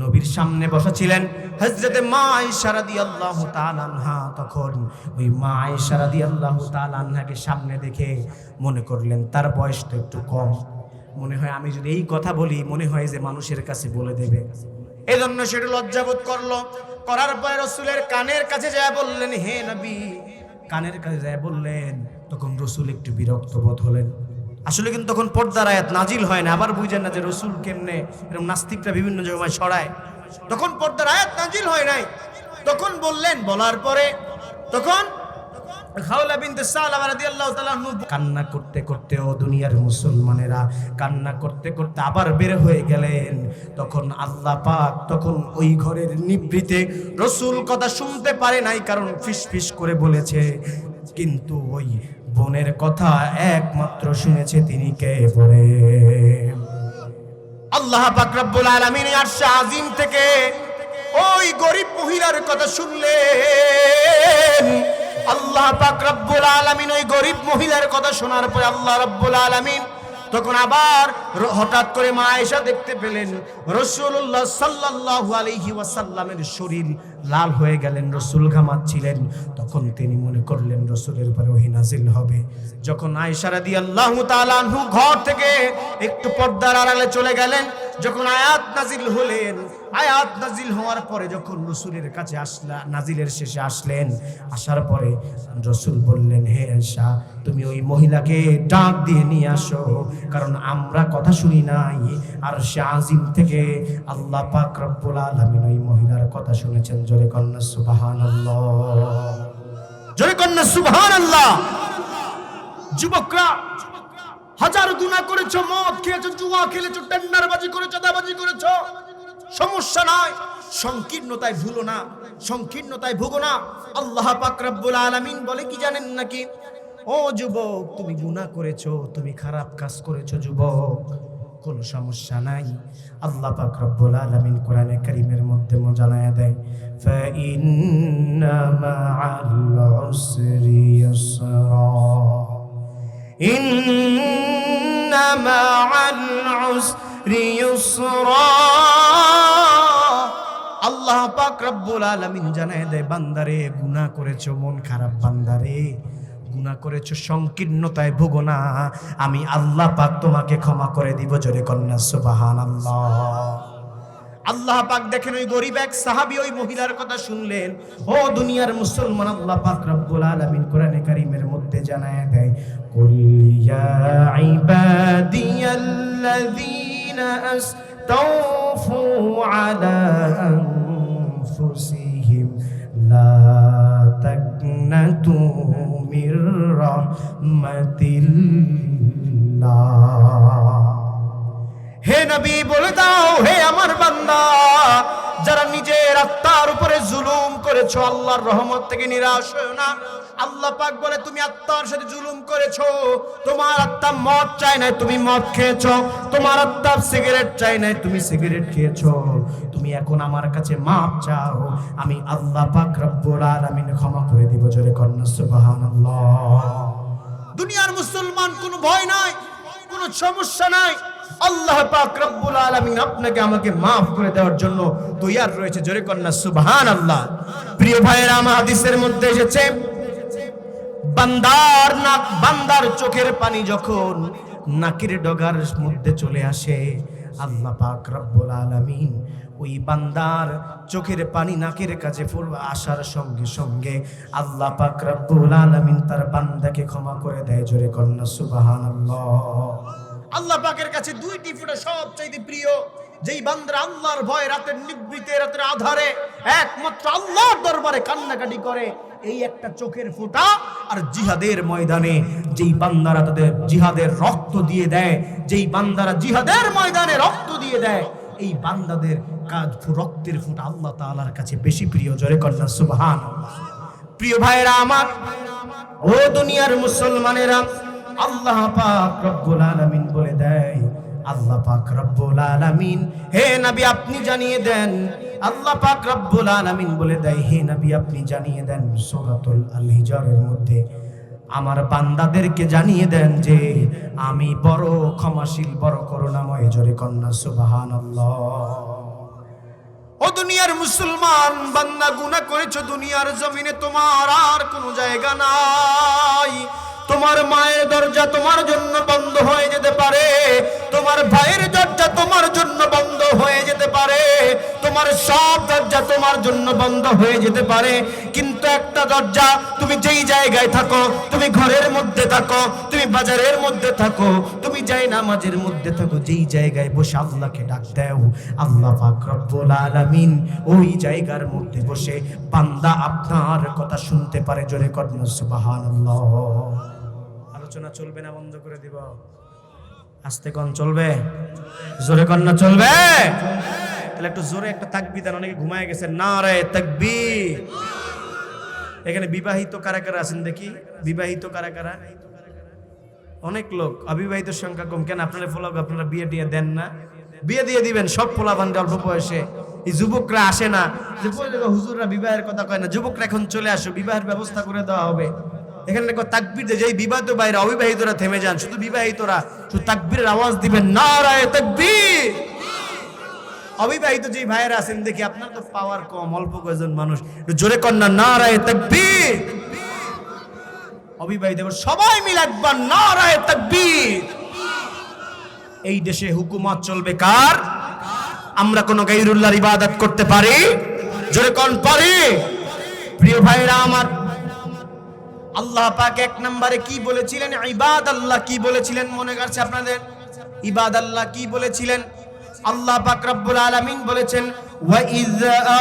নবীর সামনে বসা ছিলেন হযরতে মা আয়েশা রাদিয়াল্লাহু তাআলা আনহা। তখন ওই মা আয়েশা রাদিয়াল্লাহু তাআলা আনহাকে সামনে দেখে মনে করলেন তার বয়স তো একটু কম, মনে হয় আমি যদি এই কথা বলি মনে হয় যে মানুষের কাছে বলে দেবে। এই জন্য সেটা লজ্জাবোধ করলো। করার পরে রাসূলের কানের কাছে যায় বললেন, হে নবী, কানের কাছে যায় বললেন। তখন রাসূল একটু বিরক্ত বোধ হলেন। আসলে কিন্তু তখন পর্দার আয়াত নাজিল হয় না, আবার বুঝেন না যে রাসূল কেমনে এরকম নাস্তিকরা বিভিন্ন জায়গায় ছড়ায়। তখন পর্দার আয়াত নাজিল হয় নাই। তখন বললেন, বলার পরে তখন খাওলা বিনতে সালাবা রাদিয়াল্লাহু তাআলা কান্না করতে করতে, ও দুনিয়ার মুসলমানেরা, কান্না করতে করতে আবার বের হয়ে গেলেন। তখন আল্লাহ পাক তখন ওই ঘরের নিভৃতে, রাসূল কথা শুনতে পারে নাই কারণ ফিসফিস করে বলেছে, কিন্তু ওই বোনের কথা একমাত্র শুনেছে তিনি কে বলে। আল্লাহ পাক রব্বুল আলামিন আরশে আজিম থেকে ওই গরিব মহিলার কথা শুনলেন। আল্লাহ পাক রব্বুল আলামিন ওই গরিব মহিলার কথা শোনার পরে আল্লাহ রব্বুল আলামিন তখন আবার হঠাৎ করে মা আয়েশা দেখতে পেলেন রাসূলুল্লাহ সাল্লাল্লাহু আলাইহি ওয়াসাল্লামের শরীর লাল হয়ে গেলেন, রাসূল ঘামাচ্ছিলেন। তখন তিনি মনে করলেন রাসূলের উপরে ওহী নাজিল হবে। যখন আয়েশা রাদিয়াল্লাহু তাআলা আনহু ঘর থেকে একটু পর্দার আড়ালে চলে গেলেন, যখন আয়াত নাজিল হলেন, আয়াত নাজিল হওয়ার পরে যখন রাসূলের কাছে নাজিলের শেষে আসলেন, আসার পরে রাসূল বললেন, হে আয়েশা তুমি ওই মহিলাকে ডাক দিয়ে নিয়ে আসো, কারণ আমরা কথা শুনি নাই আরশে আজিম থেকে আল্লাহ পাক রব্বুল আলামিন ওই মহিলার কথা শুনেছেন। জোরে কন্না সুবহানাল্লাহ, জোরে কন্না সুবহানাল্লাহ। যুবকরা, হাজার গুনাহ করেছো, মদ খেয়েছো, জুয়া খেলেছো, টেন্ডারবাজি করেছো, দাবাজি করেছো, সমস্যা নাই, সংকীর্ণতায় ভুলো না, সংকীর্ণতায় ভুগো না। আল্লাহ পাক রব্বুল আলামিন বলে কি জানেন নাকি? ও যুবক, তুমি গুনাহ করেছো, তুমি খারাপ কাজ করেছো যুবক, কোনো সমস্যা নাই। আল্লাহ পাক রব্বুল আলামিন কোরআনে কারীমের মধ্যে জানায়া দেয়, ফা ইন্না মাআল উসরি ইউসরা, ইন্না মাআল উসরি ইউসরা। আল্লাহ পাক রব্বুল আলামিন জানায়া দেয়, বান্দারে গুনাহ করেছো, মন খারাপ বান্দারে, গুনাহ করেছো, সংকীর্ণতায় ভোগো না, আমি আল্লাহ পাক তোমাকে ক্ষমা করে দিব। জোরে কন্না সুবহানাল্লাহ। আল্লাহ পাক দেখেন ওই গরিব এক সাহাবী ওই মহিলার কথা শুনলেন। ও দুনিয়ার মুসলমান, আল্লাহ পাক রব্বুল আলামিন কোরআনে কারীমের মধ্যে জানায় দেয়, কুল ইয়া ইবাদিয়াল্লাযীনা আস্তাগফু আলা আনফুসিহিম লা তাকনাতু মির রাহমাতিল্লাহ। হে নবী বলে দাও, হে আমার বান্দা, যারা নিজের আত্মার উপরে জুলুম করেছো, আল্লাহর রহমত থেকে নিরাশ হয়ো না। আল্লাহ পাক বলে, তুমি আত্মার সাথে জুলুম করেছো, তোমার আত্মা মদ চায় না, তুমি মদ খেয়েছো, তোমার আত্মা সিগারেট চায় না, তুমি সিগারেট খেয়েছো, তুমি এখন আমার কাছে মাপ চাও, আমি আল্লাহ পাক রব্বুল আলামিন ক্ষমা করে দিব। জোরে কন্না সুবহানাল্লাহ। দুনিয়ার মুসলমান, কোনো ভয় নাই, কোনো সমস্যা নাই, আল্লাহ পাক রব্বুল আলামিন আপনাকে আমাকে maaf করে দেওয়ার জন্য তৈয়ার রয়েছে। জোরে কন্না সুবহানাল্লাহ। প্রিয় ভাইয়েরা, আমার হাদিসের মধ্যে এসেছে, বান্দার চোখের পানি যখন নাকের ডগার মধ্যে চলে আসে, আল্লাহ পাক রব্বুল আলামিন ওই বান্দার চোখের পানি নাকের কাছে আসার সঙ্গে সঙ্গে আল্লাহ পাক রব্বুল আলামিন তার বান্দাকে ক্ষমা করে দেয়। জোরে কন্না সুবহানাল্লাহ। আল্লাহ পাকের কাছে দুইটি ফোঁটা সবচাইতে প্রিয়, যেই বান্দা আল্লাহর ভয় রাতের নিভৃতে, রাতের আধারে একমাত্র আল্লাহর দরবারে কান্নাকাটি করে, এই একটা চোখের ফোঁটা। আর জিহাদের ময়দানে যেই বান্দারা তাদের জিহাদের রক্ত দিয়ে দেয়, যেই বান্দারা জিহাদের ময়দানে রক্ত দিয়ে দেয়, এই বান্দাদের কাজ রক্তের ফোঁটা আল্লাহ তাআলার কাছে বেশি প্রিয়। জোরে কন্না সুবহানাল্লাহ। প্রিয় ভাইরা আমার, ও দুনিয়ার মুসলমানেরা, আল্লাহ পাক রব্বুল আলামিন বলে দেয়, আল্লাহ পাক রব্বুল আলামিন, হে নবী আপনি জানিয়ে দেন, আল্লাহ পাক রব্বুল আলামিন বলে দেয়, হে নবী আপনি জানিয়ে দেন, সূরাতুল আল হিজরের মধ্যে আমার বান্দাদেরকে জানিয়ে দেন যে আমি বড় ক্ষমাশীল, বড় করুণাময়। জোরে কন্না সুবহানাল্লাহ। ও দুনিয়ার মুসলমান, বান্দা গুনাহ করেছো, দুনিয়ার জমিনে তোমার আর কোনো জায়গা নাই। তোমার মায়ের দরজা তোমার জন্য বন্ধ হয়ে যেতে পারে, তোমার ভাইয়ের দরজা তোমার জন্য বন্ধ হয়ে যেতে পারে, তোমার সব দরজা তোমার জন্য বন্ধ হয়ে যেতে পারে, কিন্তু একটা দরজা, তুমি যেই জায়গায় থাকো, তুমি ঘরের মধ্যে থাকো, তুমি বাজারের মধ্যে থাকো, তুমি যাই নামাজের মধ্যে থাকো, যেই জায়গায় বসে আল্লাহকে ডাক দাও, আল্লাহ পাক রব্বুল আলামিন ওই জায়গার মধ্যে বসে বান্দা আপনার কথা শুনতে পারে। জোরে কন্না সুবহানাল্লাহ। আলোচনা চলবে না বন্ধ করে দিব? আস্তে কোন চলবে? জোরে কন্না চলবে? তাহলে একটু জোরে একটা তাকবীর দেন। অনেকে ঘুমায় গেছে। নারে তাকবীর। এখানে বিবাহিত কারা কারা আছেন দেখি? বিবাহিত কারা কারা? অনেক লোক। অবিবাহিত সংখ্যা কম। কেন আপনারা ফলো, আপনারা বিয়ে টিয়ে দেন না? বিয়ে দিয়ে দিবেন সব পোলাপানকে অল্প বয়সে। এই যুবকরা আসে না, যে হুজুররা বিবাহের কথা কয় না, যুবকরা এখন চলে আসো, বিবাহের ব্যবস্থা করে দেওয়া হবে। এখানে তাকবীর দিয়ে যেই বিবাহিত বাইরে অবিবাহিতরা থেমে যান, শুধু বিবাহিতরা শুধু তাকবীরের আওয়াজ দিবেন, নারায়ে তাকবীর। অবিবাহিত যে ভাইয়েরা আছেন দেখি আপনার তো পাওয়ার কম, অল্প কয়েকজন মানুষ, জোরে কর না নারায়ে তাকবীর। অবিবাহিত সবাই মিলে একবার নারায়ে তাকবীর। এই দেশে হুকুমত চলবে কার? আমরা কোন গায়রুল্লাহর ইবাদত করতে পারি? জোরে কোন পারি? প্রিয় ভাইরা আমার, আল্লাহ পাক এক নম্বরে কি বলেছিলেন? ইবাদাল্লাহ কি বলেছিলেন মনে আছে আপনাদের? ইবাদাল্লাহ কি বলেছিলেন? আল্লাহ পাক রব্বুল আলামিন বলেছেন, ওয়া ইয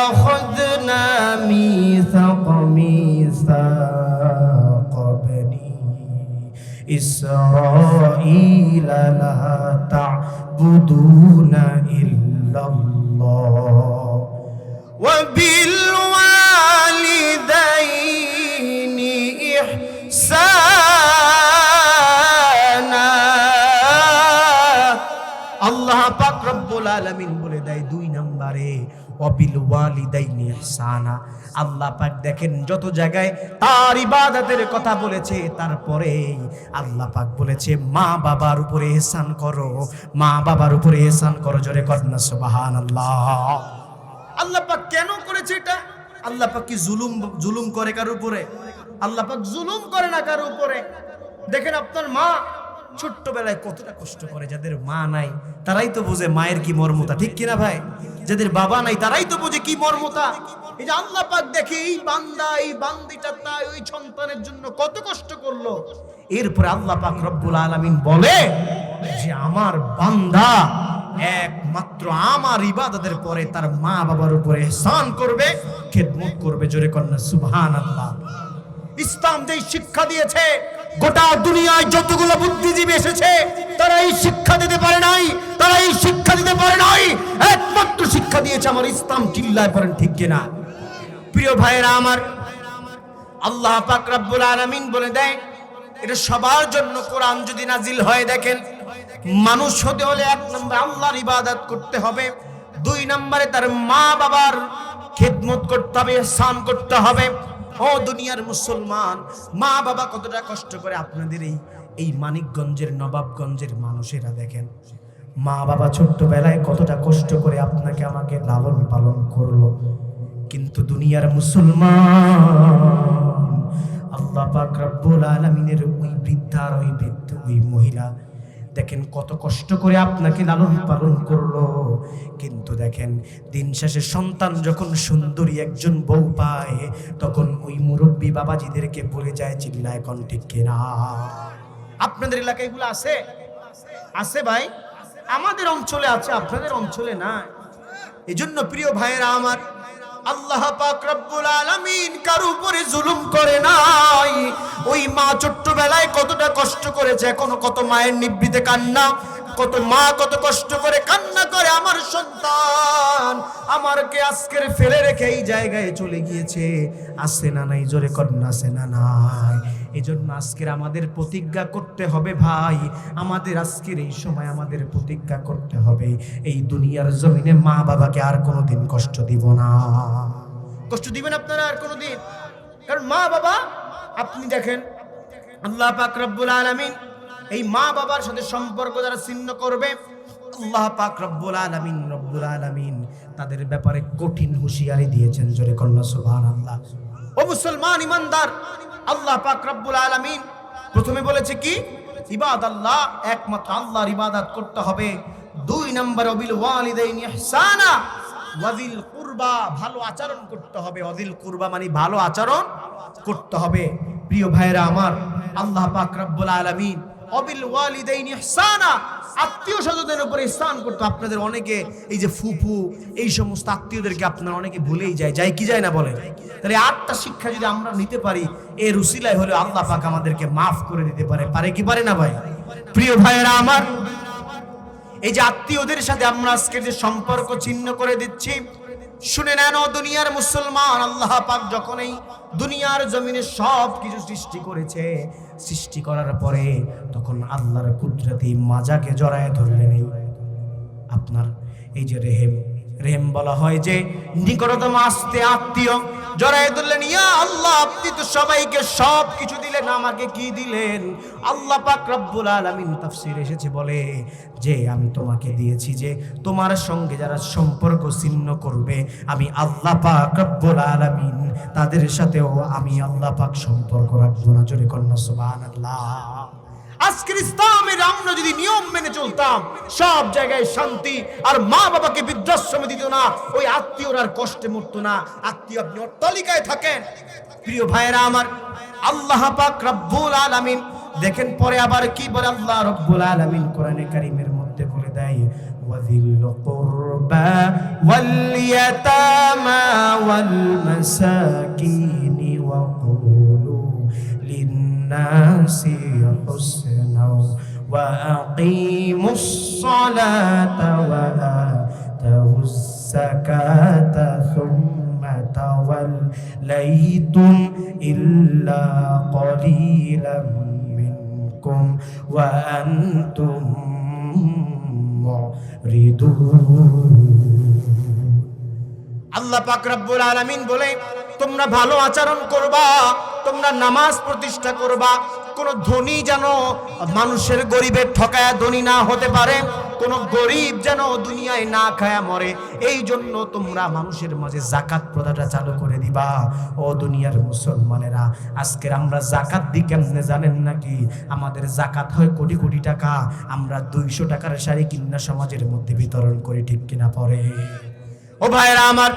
আখাযনা মিসাকা বনি ইসরাঈলা লা তা'বুদুনা ইল্লাল্লাহ ওয়া বিল ওয়ালিদাইনি ইহসানা। আল্লাহ পাক রব্বুল আলামিন বলে দেয় 2 নম্বরে ওয়াবিল ওয়ালিদাইনি ইহসানা। আল্লাহ পাক দেখেন যত জায়গায় তার ইবাদতের কথা বলেছে, তারপরে আল্লাহ পাক বলেছে মা বাবার উপরে ইহসান করো, মা বাবার উপরে ইহসান করো। জোরে করেন সুবহানাল্লাহ। আল্লাহ পাক কেন করেছে এটা? আল্লাহ পাক কি জুলুম করে কার উপরে? আল্লাহ পাক জুলুম করে না কার উপরে। দেখেন আপনার মা ছোট্টবেলায় কতটা কষ্ট করে, যাদের মা নাই তারাই তো বোঝে মায়ের কি মর্মতা, ঠিক কিনা ভাই? যাদের বাবা নাই তারাই তো বোঝে কি মর্মতা। এই যে আল্লাহ পাক দেখে এই বান্দা, এই বান্দিটা তাই ওই সন্তানের জন্য কত কষ্ট করলো, এরপরে আল্লাহ পাক রব্বুল আলামিন বলে যে আমার বান্দা একমাত্র আমার ইবাদতের পরে তার মা বাবার উপরে ইহসান করবে, খেদমত করবে। জোরে কন্যা সুবহানাল্লাহ। ইসলাম যেই শিক্ষা দিয়েছে, গোটা দুনিয়ায় যতগুলো বুদ্ধিজীবী এসেছে তারা এই শিক্ষা দিতে পারে নাই, তারা এই শিক্ষা দিতে পারে নাই। একমাত্র শিক্ষা দিয়েছে আমার ইসলাম। চিল্লায় পড়েন ঠিক কিনা? প্রিয় ভাইরা আমার, আল্লাহ পাক রব্বুল আলামিন বলে দেয় এটা সবার জন্য। কোরআন যদি নাজিল হয়, দেখেন মানুষ হতে হলে 1 নম্বর আল্লাহর ইবাদত করতে হবে, 2 নম্বরে তার মা বাবার খেদমত করতে হবে, ইহসান করতে হবে। ও দুনিয়ার মুসলমান, মা বাবা কতটা কষ্ট করে। আপনাদের এই মানিকগঞ্জের, নবাবগঞ্জের মানুষেরা দেখেন মা বাবা ছোট্টবেলায় কতটা কষ্ট করে আপনাকে আমাকে লালন পালন করলো। কিন্তু দুনিয়ার মুসলমান, আল্লাহ পাক রব্বুল আলামিনের ওই বৃদ্ধার, ওই বৃদ্ধ, ওই মহিলা দেখেন কত কষ্ট করে আপনাকে লালন পালন করলো। কিন্তু দেখেন দিন শেষে সন্তান যখন সুন্দরী একজন বউ পায়, তখন ওই মুরব্বী বাবাজিদেরকে বলে যায়, চিল্লায় কোন ঠিক কিনা? আপনাদের এলাকায় এগুলো আছে? আছে ভাই, আমাদের অঞ্চলে আছে, আপনাদের অঞ্চলে না। এজন্য প্রিয় ভাইয়েরা আমার, আল্লাহ পাক রব্বুল আলামিন কার উপরে জুলুম করে নাই। ওই মা ছোট্টবেলায় কতটা কষ্ট করেছে, এখনো কত মায়ের নিভৃতে কান্না, কত মা কত কষ্ট করে কান্না করে আমার সন্তান আমারকে আজকের ফেলে রেখে এই জায়গায় চলে গিয়েছে। আছে না নাই? জোরে কন্যা আছে না নাই? এজন্য আজকের আমাদের প্রতিজ্ঞা করতে হবে ভাই, আমাদের আজকের এই সময় আমাদের প্রতিজ্ঞা করতে হবে এই দুনিয়ার জমিনে মা বাবাকে আর কোনোদিন কষ্ট দিব না। কষ্ট দিবেন আপনারা আর কোনোদিন? কারণ মা বাবা, আপনি দেখেন আল্লাহ পাক রব্বুল আলামিন এই মা বাবার সাথে সম্পর্ক যারা ছিন্ন করবে, আল্লাহ পাক রব্বুল আলামিন তাদের ব্যাপারে কঠিন হুঁশিয়ারি দিয়েছেন। জোরে কন্যা সুবহানাল্লাহ। ও মুসলমান ইমানদার, আল্লাহ পাক রব্বুল আলামিন প্রথমে বলেছে কি? ইবাদাল্লাহ, একমাত্র আল্লাহর ইবাদত করতে হবে। 2 নম্বর ওয়াবিল ওয়ালিদাইনি ইহসানা, ওয়াযিল কুরবা, ভালো আচরণ করতে হবে। ওয়াযিল কুরবা মানে ভালো আচরণ করতে হবে। প্রিয় ভাইরা আমার, আল্লাহ পাক রব্বুল আলামিন ওয়াবিল ওয়ালিদাইনি ইহসানা, আত্মীয় স্বজনদের উপরে ইহসান করতে। আপনাদের অনেকে এই যে ফুফু, এই সমস্ত আত্মীয়দেরকে আপনারা অনেকে ভুলেই যায় কি যায় না বলেন? তাহলে 8টা শিক্ষা যদি আমরা নিতে পারি, এর উসিলায় হলে আল্লাহ পাক আমাদেরকে মাফ করে দিতে পারে কি পারে না ভাই? প্রিয় ভাইয়েরা আমার, এই যে আত্মীয়দের সাথে আমরা আজকে যে সম্পর্ক ছিন্ন করে দিচ্ছি, শুনে নেন ও দুনিয়ার মুসলমান, আল্লাহ পাক যখন এই দুনিয়ার জমিনে সব কিছু সৃষ্টি করেছে, সৃষ্টি করার পরে তখন আল্লাহর কুদরতি মাজাকে জড়ায় ধরলেন। আপনার এই যে রেহেম, রেহেম বলা হয় যে নিকটতম আত্মীয় জড়াই ধরলেন, ইয়া আল্লাহ আপনি তো সবাইকে সব কিছু দিলেন, আমাকে কি দিলেন? আল্লাহ পাক রব্বুল আলামিন তাফসীরে এসেছে বলে যে আমি তোমাকে দিয়েছি যে তোমার সঙ্গে যারা সম্পর্ক ছিন্ন করবে আমি আল্লাহ পাক রব্বুল আলামিন তাদের সাথেও আমি আল্লাহ পাক সম্পর্ক রাখবো না। জোরে কন্যা সুবহানাল্লাহ। আজকের ইসলামের আমরা যদি নিয়ম মেনে চলতাম সব জায়গায় শান্তি, আর মা বাবাকে বৃদ্ধাশ্রমে দিত না, ওই আত্মীয়রা আর কষ্টে মরতো না। আত্মীয় আপনি অট্টালিকায় থাকেন, প্রিয় ভাইয়েরা আমার, আল্লাহ পাক রব্বুল আলামিন দেখেন পরে আবার কি বলে আল্লাহ রব্বুল আলামিন কোরআনে কারীমের মধ্যে বলে দেয়, ওয়াযিল কুরবা ওয়াল ইয়াতামা ওয়াল মাসাকিনি ওয়া কুলু লিন্নাসি হুসনা ওয়া আকিমুস সালাতা ওয়া আতুস যাকাতা সুম্মা তাওয়াল্লাইতুম ইল্লা ক্বালিলাম মিনকুম ওয়া আনতুম আল্লাহ পাক রব্বুল আলামিন বলে তোমরা ভালো আচরণ করবা, তোমরা নামাজ প্রতিষ্ঠা করবা। কোন ধনী যেন মানুষের গরিবের ঠকায়া ধনী না হতে পারে, কোন গরিব যেন দুনিয়ায় না খায়া মরে, এই জন্য তোমরা মানুষের মাঝে যাকাত প্রথাটা চালু করে দিবা। ও দুনিয়ার মুসলমানেরা, আজকের আমরা যাকাত দিই কেমনে জানেন নাকি? আমাদের যাকাত হয় কোটি কোটি টাকা, আমরা 200 টাকার শাড়ি কিনা সমাজের মধ্যে বিতরণ করি, ঠিক কিনা পরে? ও ভাইরা আমার,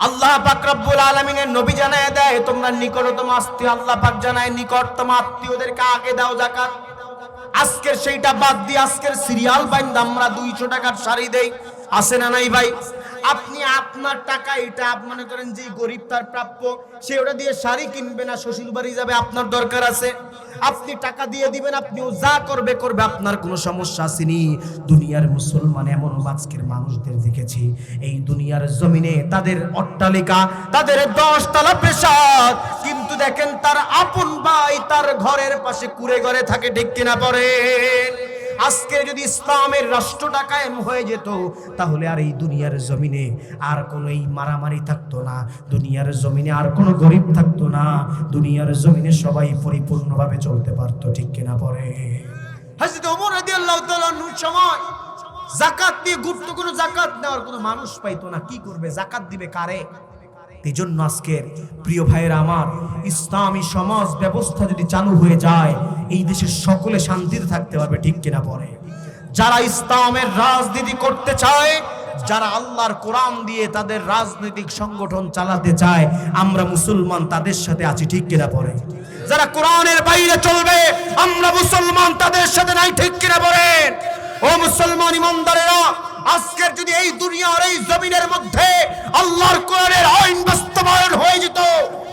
আল্লাহ পাক রব্বুল আলামিনের নবী জানায় দেয় তোমরা নিকটতম আত্মীয়, আল্লাহ পাক জানায় নিকটতম আত্মীয়দেরকে আগে দাও যাকাত। আজকের সেইটা বাদ দিয়ে আজকের সিরিয়াল বাইন্দা আমরা 200 টাকার শাড়ি দেই, আছে না নাই ভাই? আপনি আপনার টাকা, এটা মনে করেন যে গরিব তার প্রাপ্য, সে ওটা দিয়ে শাড়ি কিনবে না, শ্বশুর বাড়ি যাবে, আপনার দরকার আছে, আপনি টাকা দিয়ে দিবেন, আপনিও যা করবে করবে, আপনার কোনো সমস্যা আসেনি। দুনিয়ার মুসলমান এমন আজকের মানুষদের দেখেছি এই দুনিয়ার জমিনে তাদের অট্টালিকা, তাদের 10 তলা প্রাসাদ, কিন্তু দেখেন তার আপন ভাই তার ঘরের পাশে কুড়ে ঘরে থাকে, ঠিক কিনা পরে? আজকে যদি ইসলামের রাষ্ট্রটা কায়েম হয়ে যেত তাহলে আর এই দুনিয়ার জমিনে আর কোনো এই মারামারি থাকতো না, দুনিয়ার জমিনে আর কোনো গরিব থাকতো না, দুনিয়ার জমিনে সবাই পরিপূর্ণভাবে চলতে পারতো, ঠিক কিনা পরে? হযরত ওমর রাদিয়াল্লাহু তাআলা আনহুর সময় যাকাত দিয়ে ঘুরতো, কোনো যাকাত নেওয়ার কোনো মানুষ পাইতো না, কি করবে? যাকাত দিবে কারে? এই জন্য আজকের প্রিয় ভাইয়েরা আমার, ইসলামী সমাজ ব্যবস্থা যদি চালু হয়ে যায় এই দেশের সকলে শান্তিতে থাকতে পারবে, ঠিক কিনা পরে? যারা ইসলামের রাজনীতি করতে চায়, যারা আল্লাহর কোরআন দিয়ে তাদের রাজনৈতিক সংগঠন চালাতে চায়, আমরা মুসলমান তাদের সাথে আছি, ঠিক কিনা পরে? যারা কোরআনের বাইরে চলবে আমরা মুসলমান তাদের সাথে নাই, ঠিক কিনা পরে? ও মুসলমান ইমানদারেরা, আজকের যদি এই দুনিয়ার এই জমিনের মধ্যে আল্লাহর কোরআনের আইন বাস্তবায়ন হয়ে যেত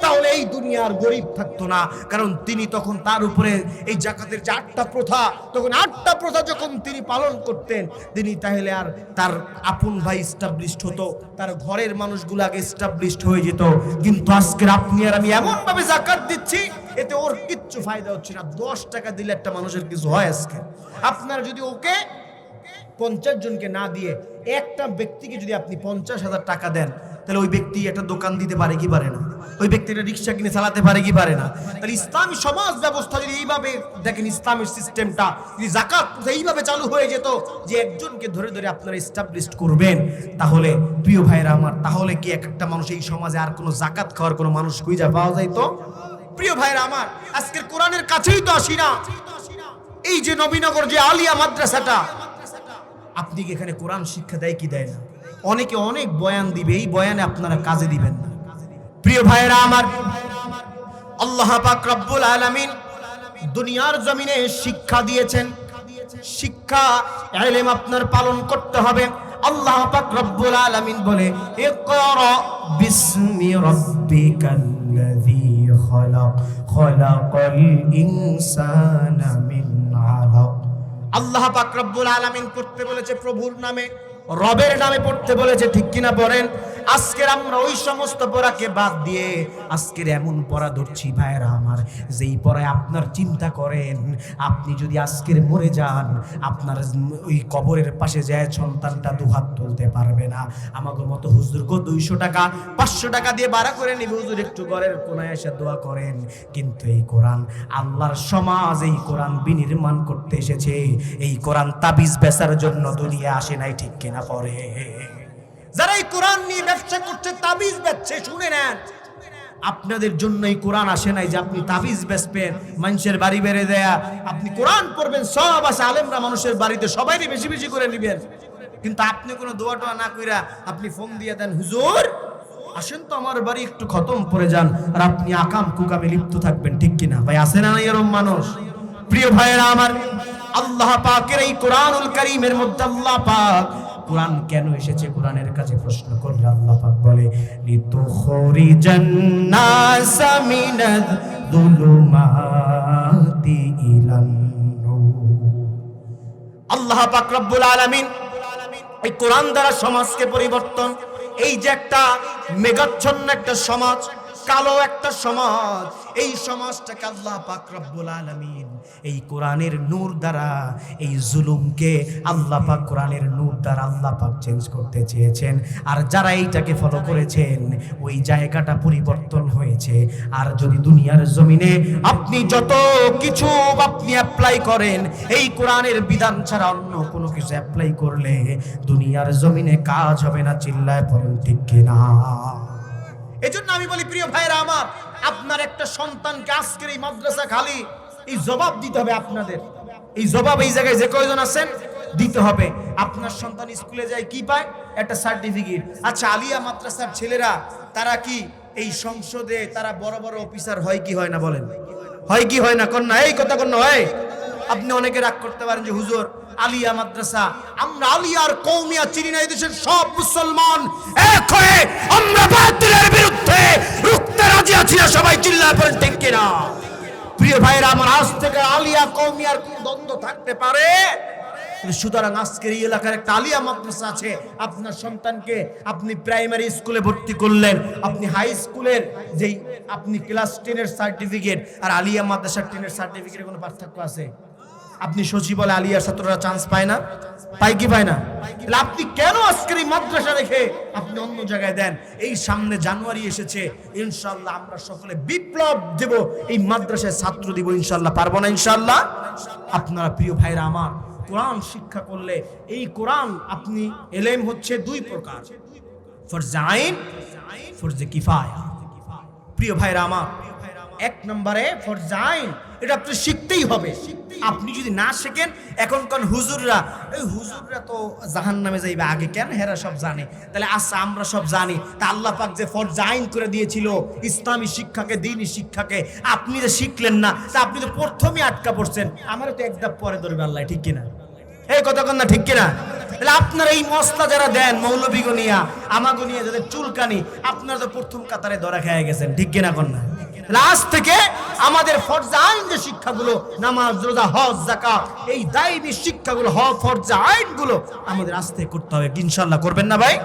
তাহলে এই দুনিয়ার গরিব থাকতো না, কারণ তিনি তখন তার উপরে এই যাকাতের যে 8টা প্রথা, তখন 8টা প্রথা যখন তিনি পালন করতেন, তিনি তাহলে আর তার আপন ভাই এস্টাবলিশড হতো, তার ঘরের মানুষগুলো আগে এস্টাবলিশড হয়ে যেত। কিন্তু আজকের আপনি আর আমি এমন ভাবে যাকাত দিচ্ছি এতে ওর কিচ্ছু ফায়দা হচ্ছে না। 10 টাকা দিলে একটা মানুষের কিছু হয়? আজকে আপনারা যদি ওকে 50 জনকে না দিয়ে একটা ব্যক্তিকে যদি আপনি 50,000 টাকা দেন তাহলে ওই ব্যক্তি একটা দোকান দিতে পারে কি পারে না? ওই ব্যক্তি একটা রিক্সা কিনে চালাতে পারে কি পারে না? তাহলে ইসলামী সমাজ ব্যবস্থা যদি এইভাবে দেখেন, ইসলামের সিস্টেমটা যদি যাকাত এইভাবে চালু হয়ে যেত যে একজনকে ধরে ধরে আপনারা এস্টাবলিশড করবেন, তাহলে প্রিয় ভাইরা আমার, তাহলে কি একটা মানুষ এই সমাজে আর কোনো যাকাত খাওয়ার কোনো মানুষ খুঁজে পাওয়া যায়? তো প্রিয় ভাইরা আমার, আজকের কোরআনের কাছেই তো আসি না। এই যে নবীনগর যে আলিয়া মাদ্রাসাটা, আপনি কি এখানে কোরআন শিক্ষা দেয় কি দেয় না? অনেকে অনেক বয়ান দিবে, এই বয়ানে আপনারা কাজে দিবেন না। প্রিয় ভাইয়েরা আমার, আল্লাহ পাক রব্বুল আলামিন দুনিয়ার জমিনে শিক্ষা দিয়েছেন, শিক্ষা ইলম আপনার পালন করতে হবে। আল্লাহ পাক রব্বুল আলামিন বলে, ইকরা বিসমি রাব্বিকাল্লাযী খালাক খালাকাল ইনসানা মিন আলাক। আল্লাহ পাক রব্বুল আলামিন পড়তে বলেছে প্রভুর নামে, রবের নামে পড়তে বলেছে, ঠিক কিনা পড়েন? আজকের আমরা ওই সমস্ত পড়াকে বাদ দিয়ে আজকের এমন পড়া ধরছি ভাইরা আমার, যেই পড়ায় আপনার চিন্তা করেন আপনি যদি আজকের মরে যান, আপনার ওই কবরের পাশে যায় সন্তানটা দুহাত তুলতে পারবে না। আমাদের মতো হুজুরকে 200 টাকা 500 টাকা দিয়ে ভাড়া করে নিবে, হুজুর একটু ঘরের কোনায় এসে দোয়া করেন। কিন্তু এই কোরআন, আল্লাহর সমাজ এই কোরআন বিনির্মাণ করতে এসেছে। এই কোরআন তাবিজ বেচার জন্য দুনিয়া আসে নাই, ঠিক কিনা পড়ে? যারা এই কোরআন নিয়ে ব্যবসা করছে, তাবিজ বেচছে, শুনে নেন, আপনাদের জন্য এই কোরআন আসে নাই যে আপনি তাবিজ বেচবেন, মানুষের বাড়ি বেড়ে দেয়া আপনি কোরআন পড়বেন। সব আছে আলেমরা মানুষের বাড়িতে, সবাইকে বেশি বেশি করে নিবেন। কিন্তু আপনি কোনো দোয়া টোয়া না কইরা আপনি ফোন দিয়ে দেন, হুজুর আসেন তো আমার বাড়ি একটু খতম পড়ে যান, আর আপনি আকাম কুকামে লিপ্ত থাকবেন, ঠিক কিনা ভাই? আছে না এরকম মানুষ? প্রিয় ভাইয়েরা আমার, আল্লাহ পাকের এই কোরআনুল কারীমের মধ্যে আল্লাহ পাক কোরআন কেন এসেছে, কোরআনের কাছে প্রশ্ন করলে আল্লাহ পাক বলে লিতুখরিজান নাসা মিনাজ যুলুমাতি ইলান নূর। আল্লাহ পাক রব্বুল আলামিন এই কোরআন দ্বারা সমাজকে পরিবর্তন, এই যে একটা মেঘাচ্ছন্ন একটা সমাজ, কালো একটা সমাজ, এই সমাজটাকে আল্লাহ পাক রব্বুল আলামিন এই কোরআনের নূর দ্বারা, এই জুলুমকে আল্লাহ পাক কোরআনের নূর দ্বারা আল্লাহ পাক চেঞ্জ করতে চেয়েছেন। আর যারা এইটাকে ফলো করেছেন, ওই জায়গাটা পরিবর্তন হয়েছে। আর যদি দুনিয়ার জমিনে আপনি যত কিছু আপনি অ্যাপ্লাই করেন, এই কোরআনের বিধান ছাড়া অন্য কোনো কিছু অ্যাপ্লাই করলে দুনিয়ার জমিনে কাজ হবে না। চিল্লায় পড়েন ঠিক কিনা? এজন্য আমি বলি প্রিয় ভাইরা আমার, আপনার একটা সন্তানকে আজকের এই মাদ্রাসা খালি এই জবাব দিতে হবে আপনাদের। এই জবাব এই জায়গায় যে কয়জন আছেন দিতে হবে। আপনার সন্তান স্কুলে যায় কি পায়? একটা সার্টিফিকেট। আচ্ছা, আলিয়া মাদ্রাসার ছেলেরা তারা কি এই সংসদে তারা বড় বড় অফিসার হয় কি হয় না? বলেন, হয় কি হয় না? কন্যা এই কথা কন্যা হয়। আপনি অনেকে রাগ করতে পারেন যে হুজুর আলিয়া মাদ্রাসা, আমরা আলিয়ার কওমিয়া চিনি না। এই দেশের সব মুসলমান এক হয়ে আমরা বাতিলের বিরুদ্ধে রুখতে রাজি আছি না। সবাই চিল্লায় পড়েন ঠিক কিনা? প্রিয় ভাইরা আমার, আজ থেকে আলিয়া কওমিয়ার কোন দ্বন্দ্ব থাকতে পারে? সুতরাং আজকের এই এলাকার একটা আলিয়া মাদ্রাসা আছে, আপনার সন্তানকে আপনি প্রাইমারি স্কুলে ভর্তি করলেন, আপনি হাই স্কুলের যেই আপনি ক্লাস 10 এর সার্টিফিকেট আর আলিয়া মাদ্রাসার 10 এর সার্টিফিকেটের কোনো পার্থক্য আছে? আপনি সচিব বলে আলিয়ার ছাত্ররা চান্স পায় না? পায় কি পায় না? তাহলে আপনি কেন আজকের এই মাদ্রাসা রেখে আপনি অন্য জায়গায় দেন? এই সামনে জানুয়ারি এসেছে, ইনশাআল্লাহ আমরা সকলে বিপ্লব দেব, এই মাদ্রাসায় ছাত্র দিব ইনশাআল্লাহ। পারবো না ইনশাআল্লাহ? আপনারা প্রিয় ভাইরা আমার, কোরআন শিক্ষা করলে এই কোরআন আপনি এলেম হচ্ছে দুই প্রকার, ফরজে আইন, ফরজে কিফায়া। প্রিয় ভাইরা আমার, এক নম্বরে ফরজে আইন, এটা আপনি শিখতেই হবে। আপনি যদি না শেখেন, এখনকার হুজুররা, এই হুজুররা তো জাহান্নামে যাইবে আগে, কেন? হেরা সব জানে। তাহলে আচ্ছা, আমরা সব জানি, তা আল্লাহ পাক যে ফরজে আইন করে দিয়েছিল ইসলামী শিক্ষাকে, দ্বীনি শিক্ষাকে, আপনি যে শিখলেন না, তা আপনি তো প্রথমেই আটকা পড়ছেন। আমারও তো একদম পরে ধরবে আল্লাহ, ঠিক কিনা? এই কথা কন না, ঠিক কিনা? তাহলে আপনারা এই মশলা যারা দেন মৌলবীগনিয়া আমাগনিয়া যাদের চুলকানি, আপনারা তো প্রথম কাতারে ধরা খেয়ে গেছেন, ঠিক কিনা কন না? লাস্ট থেকে আমাদের ফরজে আইন যে শিক্ষাগুলো, নামাজ, রোজা, হজ, যাকাত, এই দায়ী শিক্ষাগুলো, ফরজে আইনগুলো আমাদের আস্তে করতে হবে। ইনশাআল্লাহ করবেন না ভাই?